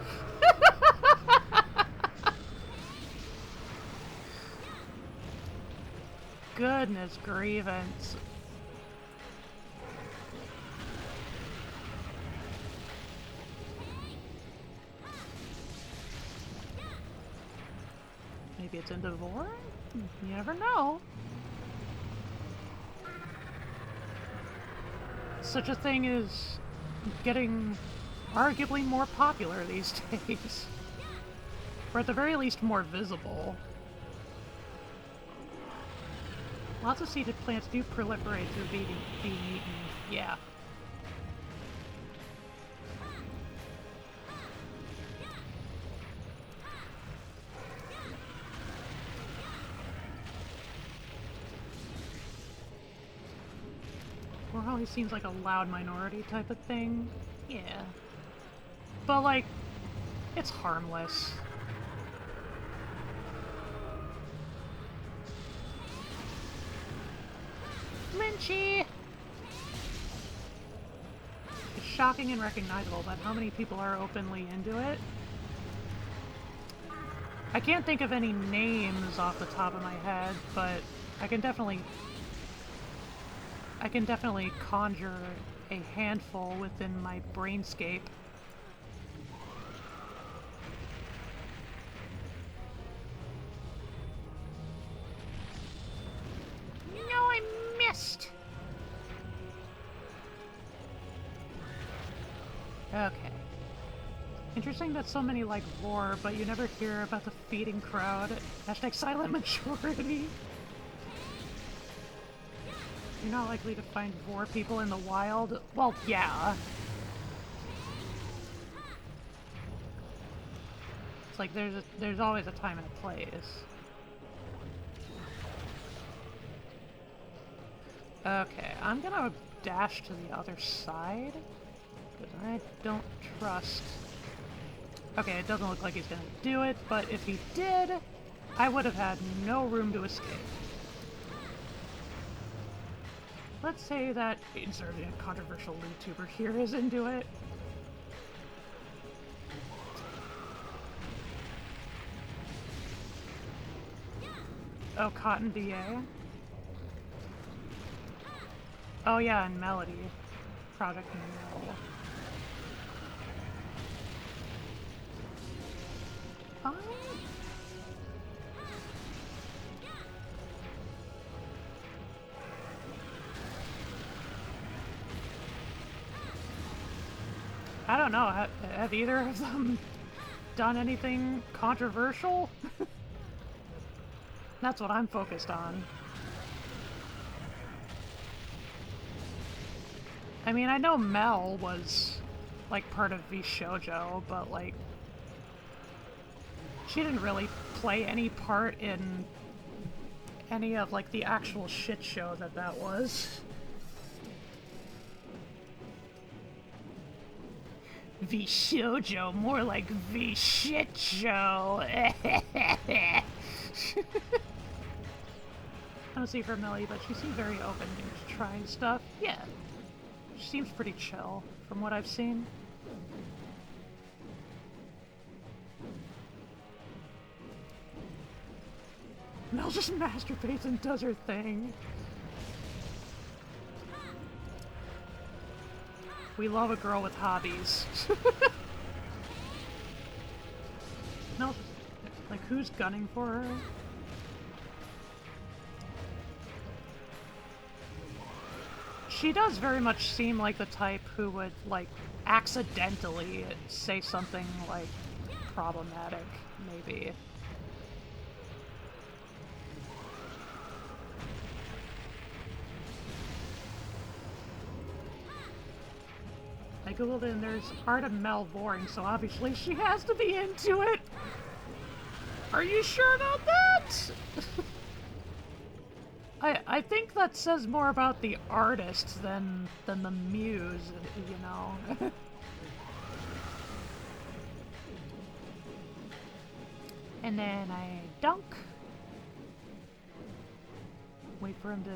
Goodness grievance. Maybe it's in Devore? You never know. Such a thing is getting arguably more popular these days. Or at the very least more visible. Lots of seeded plants do proliferate through being eaten, yeah. Or always seems like a loud minority type of thing. Yeah. But like, it's harmless. Lynchy! It's shocking and recognizable, but how many people are openly into it? I can't think of any names off the top of my head, but I can definitely conjure a handful within my brainscape. Okay. Interesting that so many like Vor, but you never hear about the feeding crowd. Hashtag silent majority. You're not likely to find Vor people in the wild. Well, yeah. It's like there's always a time and a place. Okay, I'm gonna dash to the other side. Because I don't trust... Okay, it doesn't look like he's gonna do it, but if he did, I would have had no room to escape. Let's say that inserting a controversial YouTuber here is into it. Oh, Cotton DA? Oh yeah, and Melody. Project No. I don't know. Have either of them done anything controversial? That's what I'm focused on. I mean, I know Mel was, like, part of VShojo, but, like, she didn't really play any part in any of, like, the actual shit show that was. VShojo, more like V-shit show. I don't see her Melly, but she seems very open to trying stuff. Yeah. She seems pretty chill, from what I've seen. Mel just masturbates and does her thing. We love a girl with hobbies. Mel, like, who's gunning for her? She does very much seem like the type who would, like, accidentally say something, like, problematic, maybe. I googled it and there's Art of Mel Boring, so obviously she has to be into it! Are you sure about that? I think that says more about the artist than the muse, you know? And then I dunk. Wait for him to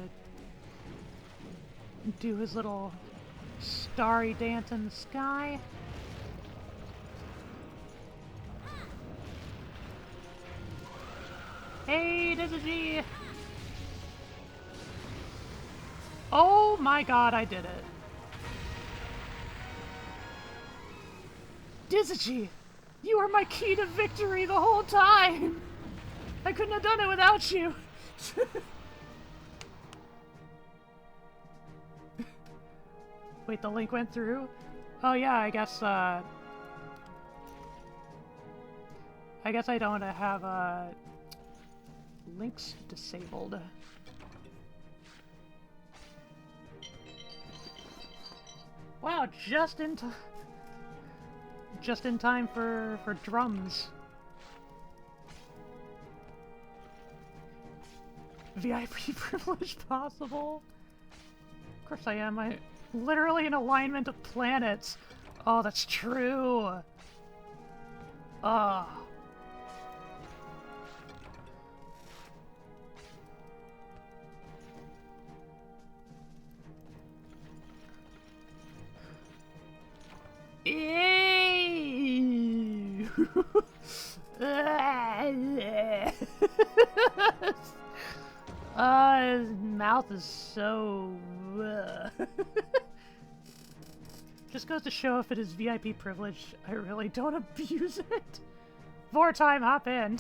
do his little starry dance in the sky. Hey, Dizzy! Oh my god, I did it. Dizzy, you are my key to victory the whole time! I couldn't have done it without you! Wait, the link went through? Oh yeah, I guess I don't have, links disabled. Wow, just in time for drums. VIP privilege possible? Of course I am. I'm literally in alignment of planets. Oh, that's true. Oh. Ew. His mouth is so... Just goes to show if it is VIP privilege, I really don't abuse it. Wartime, hop in.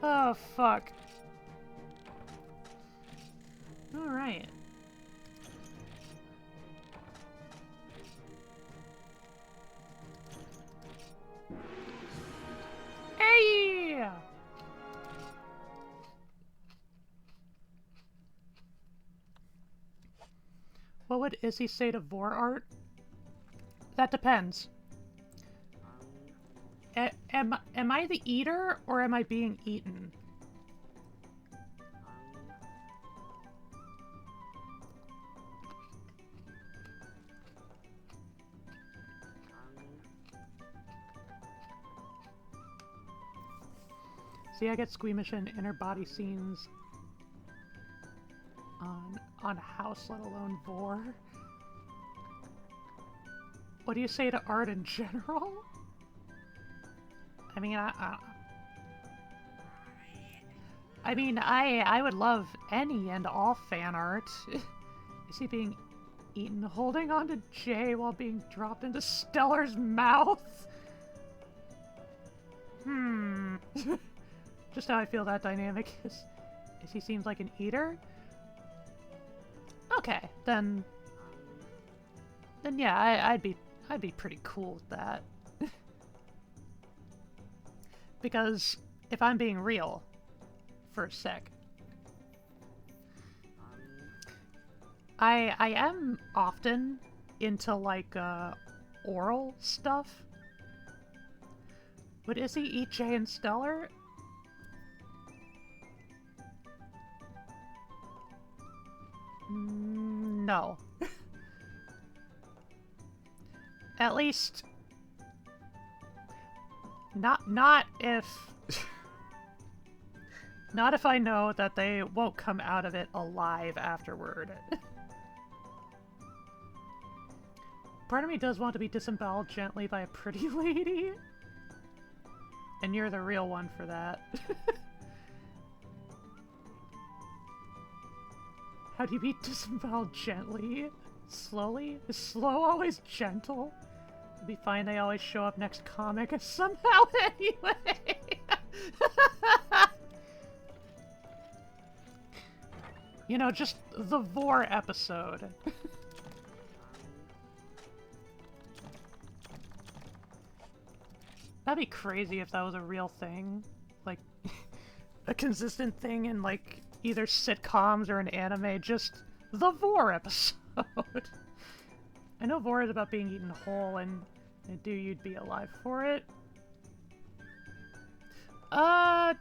Oh, fuck. Alright. Hey! What would Izzy say to Vor art? That depends. Am I the eater, or am I being eaten? See, I get squeamish in inner body scenes on House, let alone Vor. What do you say to art in general? I mean, I mean, I would love any and all fan art. Is he being eaten holding on to Jay while being dropped into Stellar's mouth? Just how I feel that dynamic is he seems like an eater? Okay, then yeah, I'd be pretty cool with that. Because if I'm being real for a sec, I am often into like oral stuff. Would Izzy eat Jay and Stellar? No. At least not if not if I know that they won't come out of it alive afterward. Part of me does want to be disemboweled gently by a pretty lady. And you're the real one for that. How do you be disemboweled gently? Slowly? Is slow always gentle? It'd be fine, they always show up next comic somehow anyway! You know, just the Vor episode. That'd be crazy if that was a real thing. Like, a consistent thing in, like, either sitcoms or an anime, just the Vor episode. I know Vor is about being eaten whole, and do you'd be alive for it? I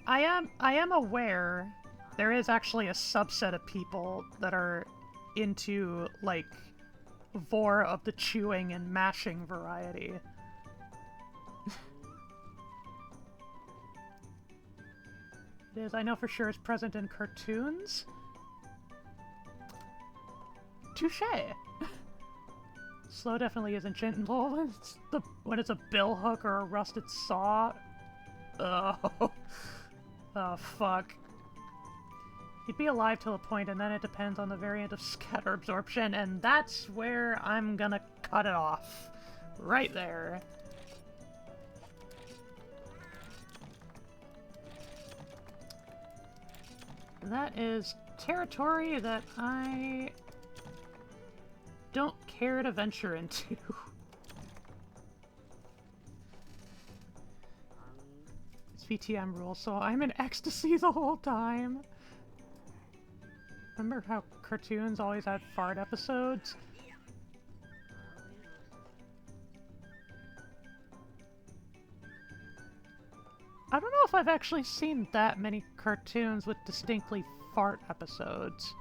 am aware there is actually a subset of people that are into, like, Vor of the chewing and mashing variety. It is, I know for sure, is present in cartoons. Touché! Slow definitely isn't gentle when it's a bill hook or a rusted saw. Oh. Oh, fuck. He'd be alive till a point, and then it depends on the variant of scatter absorption, and that's where I'm gonna cut it off. Right there. That is territory that I don't care to venture into. It's VTM rule, so I'm in ecstasy the whole time. Remember how cartoons always had fart episodes? I don't know if I've actually seen that many cartoons with distinctly fart episodes.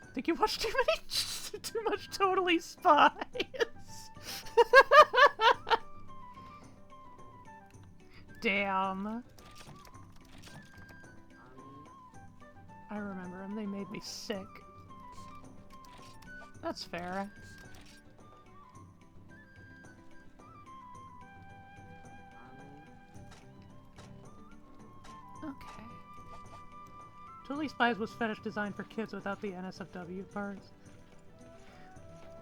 I think you watched too much Totally Spies. Damn. I remember them. They made me sick. That's fair. Okay. Totally Spies was fetish designed for kids without the NSFW parts.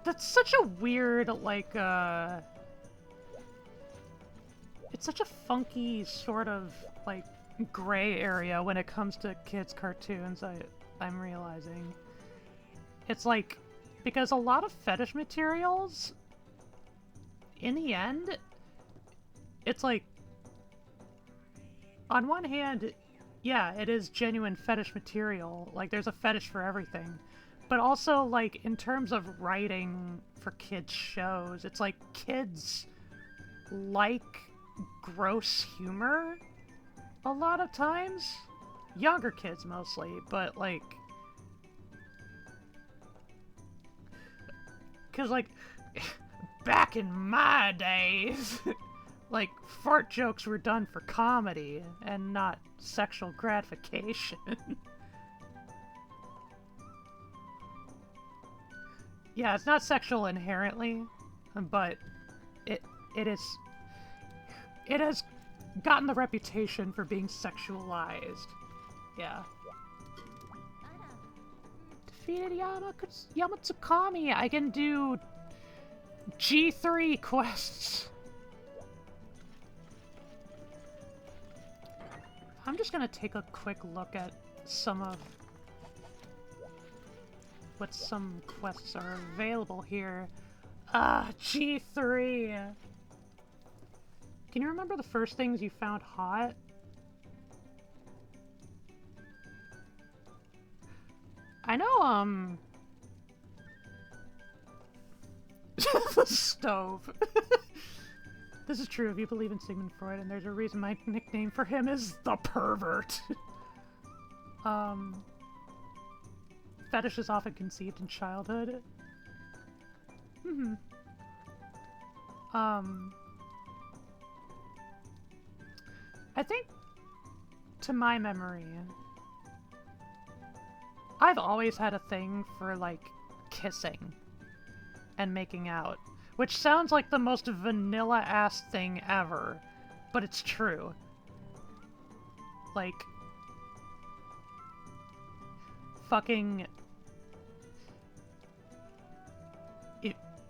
That's such a weird, like, it's such a funky sort of, like, gray area when it comes to kids' cartoons, I'm realizing. It's like, because a lot of fetish materials, in the end, it's like, on one hand, yeah, it is genuine fetish material. Like, there's a fetish for everything. But also, like, in terms of writing for kids' shows, it's like kids like gross humor a lot of times. Younger kids, mostly, but, like... Because, like, back in my days... Like, fart jokes were done for comedy, and not sexual gratification. Yeah, it's not sexual inherently, but it has gotten the reputation for being sexualized. Yeah. Defeated Yamatsukami. I can do G3 quests. I'm just gonna take a quick look at some of what some quests are available here. G3. Can you remember the first things you found hot? I know, the stove. This is true if you believe in Sigmund Freud, and there's a reason my nickname for him is the pervert. Fetish is often conceived in childhood. I think, to my memory, I've always had a thing for, like, kissing and making out. Which sounds like the most vanilla-ass thing ever, but it's true. Like, fucking...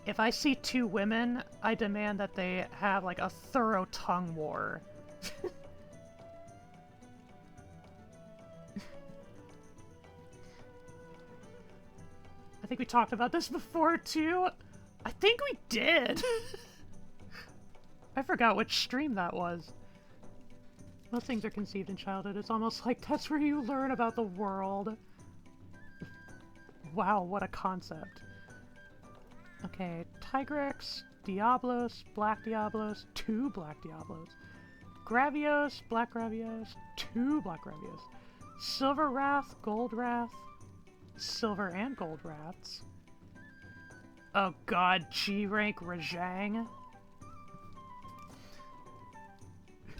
If I see two women, I demand that they have, like, a thorough tongue war. I think we talked about this before, too. I think we did! I forgot which stream that was. Most things are conceived in childhood. It's almost like that's where you learn about the world. Wow, what a concept. Okay, Tigrex, Diablos, Black Diablos, 2 Black Diablos. Gravios, Black Gravios, 2 Black Gravios. Silver Wrath, Gold Wrath, Silver and Gold Wraths. Oh god, G-Rank Rajang.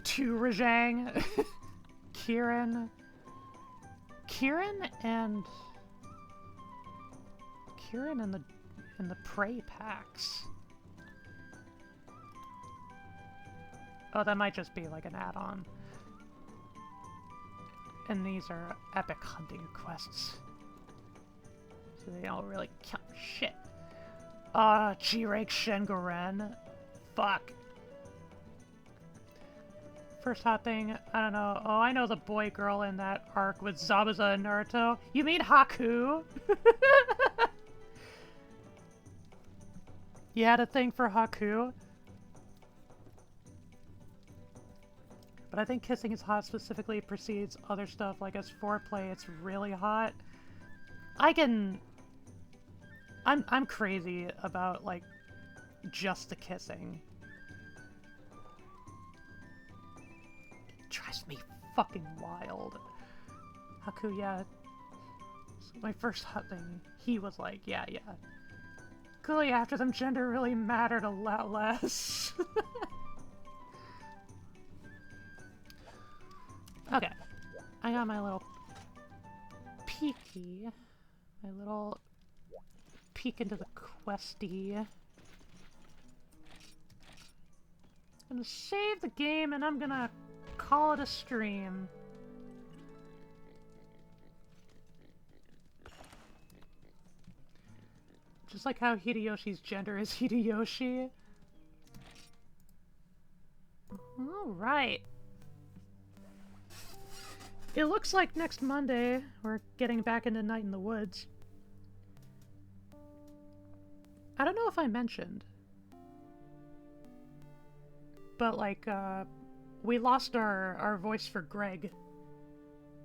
2 Rajang. Kieran and the Prey packs. Oh, that might just be like an add-on. And these are epic hunting quests. So they don't really count shit. G-Rank Shengoren. Fuck. First hot thing, I don't know. Oh, I know the boy girl in that arc with Zabuza and Naruto. You mean Haku? You had a thing for Haku? But I think kissing is hot specifically precedes other stuff, like as foreplay, it's really hot. I'm crazy about, like, just the kissing. It drives me fucking wild. Haku, yeah. So my first hot thing, he was like, yeah. Clearly after them, gender really mattered a lot less. Okay. I got my little peeky. My little peek into the questy. I'm gonna save the game and I'm gonna call it a stream. Just like how Hideyoshi's gender is Hideyoshi. Alright. It looks like next Monday we're getting back into Night in the Woods. I don't know if I mentioned, but like, we lost our voice for Greg,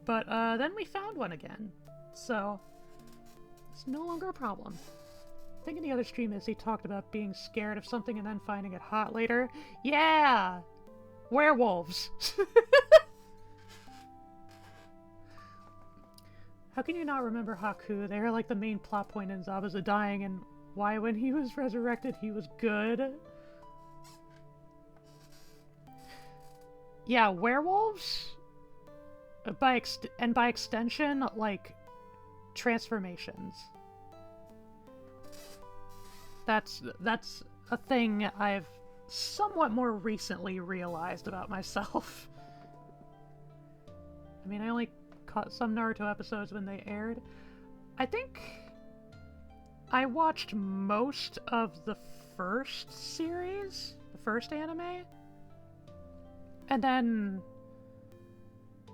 but then we found one again, so it's no longer a problem. I think in the other stream he talked about being scared of something and then finding it hot later. Yeah! Werewolves! How can you not remember Haku? They are like the main plot point in Zabuza dying and why when he was resurrected he was good. Yeah, werewolves? By extension, like, transformations. That's a thing I've somewhat more recently realized about myself. I mean, I only caught some Naruto episodes when they aired. I think I watched most of the first series, the first anime. And then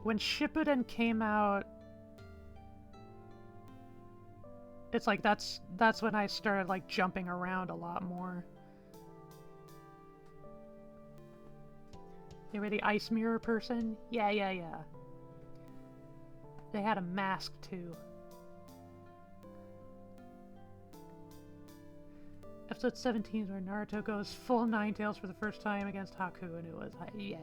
when Shippuden came out, it's like that's when I started like jumping around a lot more. They were the ice mirror person? Yeah. They had a mask too. Episode 17 is where Naruto goes full Nine Tails for the first time against Haku, and it was like, yeah.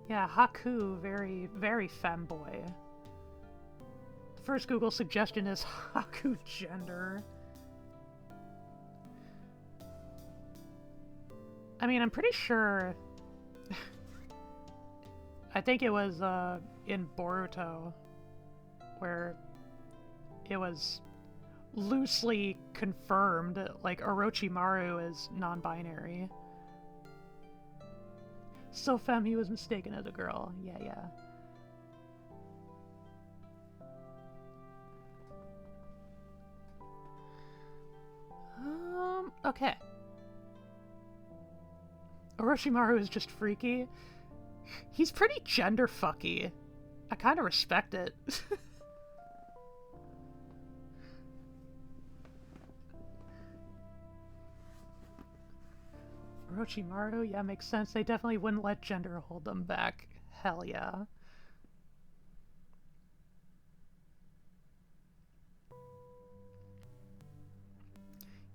Yeah, Haku, very, very femboy. The first Google suggestion is Haku gender. I mean, I'm pretty sure... I think it was, in Boruto, where it was loosely confirmed, like, Orochimaru is non-binary. So femme, he was mistaken as a girl. Yeah. Okay. Orochimaru is just freaky. He's pretty gender fucky. I kind of respect it. Orochimaru? Yeah, makes sense. They definitely wouldn't let gender hold them back. Hell yeah.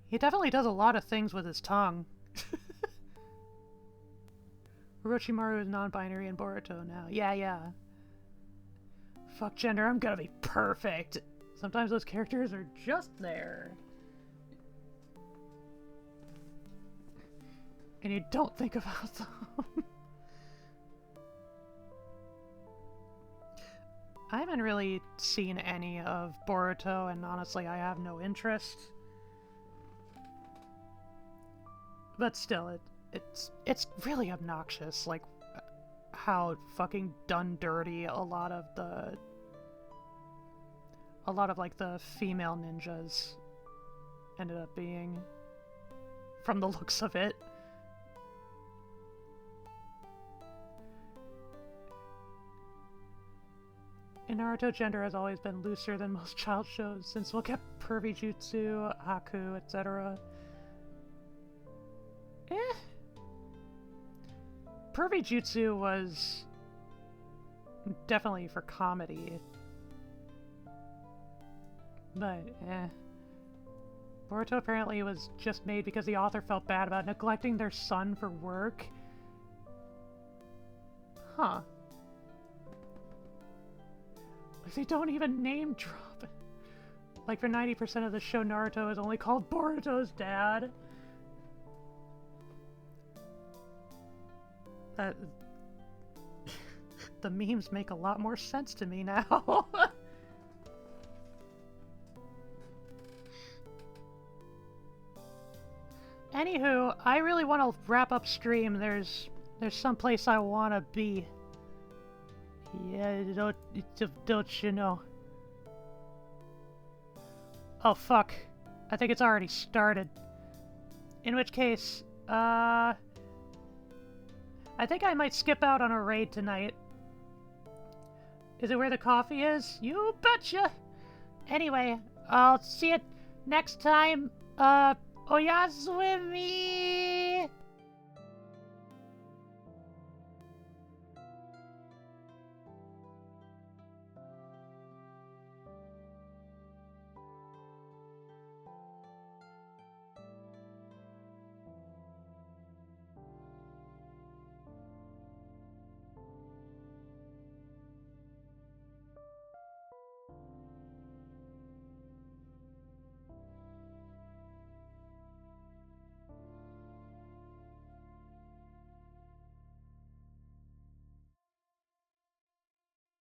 He definitely does a lot of things with his tongue. Orochimaru is non-binary in Boruto now. Yeah. Fuck gender, I'm gonna be perfect. Sometimes those characters are just there. And you don't think about them. I haven't really seen any of Boruto, and honestly, I have no interest. But still, it's really obnoxious, like, how fucking done dirty a lot of like the female ninjas ended up being, from the looks of it. In Naruto, gender has always been looser than most child shows, since we'll get pervy jutsu, Haku, etc. Pervy jutsu was definitely for comedy. But, Boruto apparently was just made because the author felt bad about neglecting their son for work. Huh. Like, they don't even name drop it. Like, for 90% of the show, Naruto is only called Boruto's dad. The memes make a lot more sense to me now. Anywho, I really want to wrap up stream. There's someplace I want to be. Yeah, don't you know? Oh fuck. I think it's already started. In which case, I think I might skip out on a raid tonight. Is it where the coffee is? You betcha! Anyway, I'll see you next time. Oyasumi!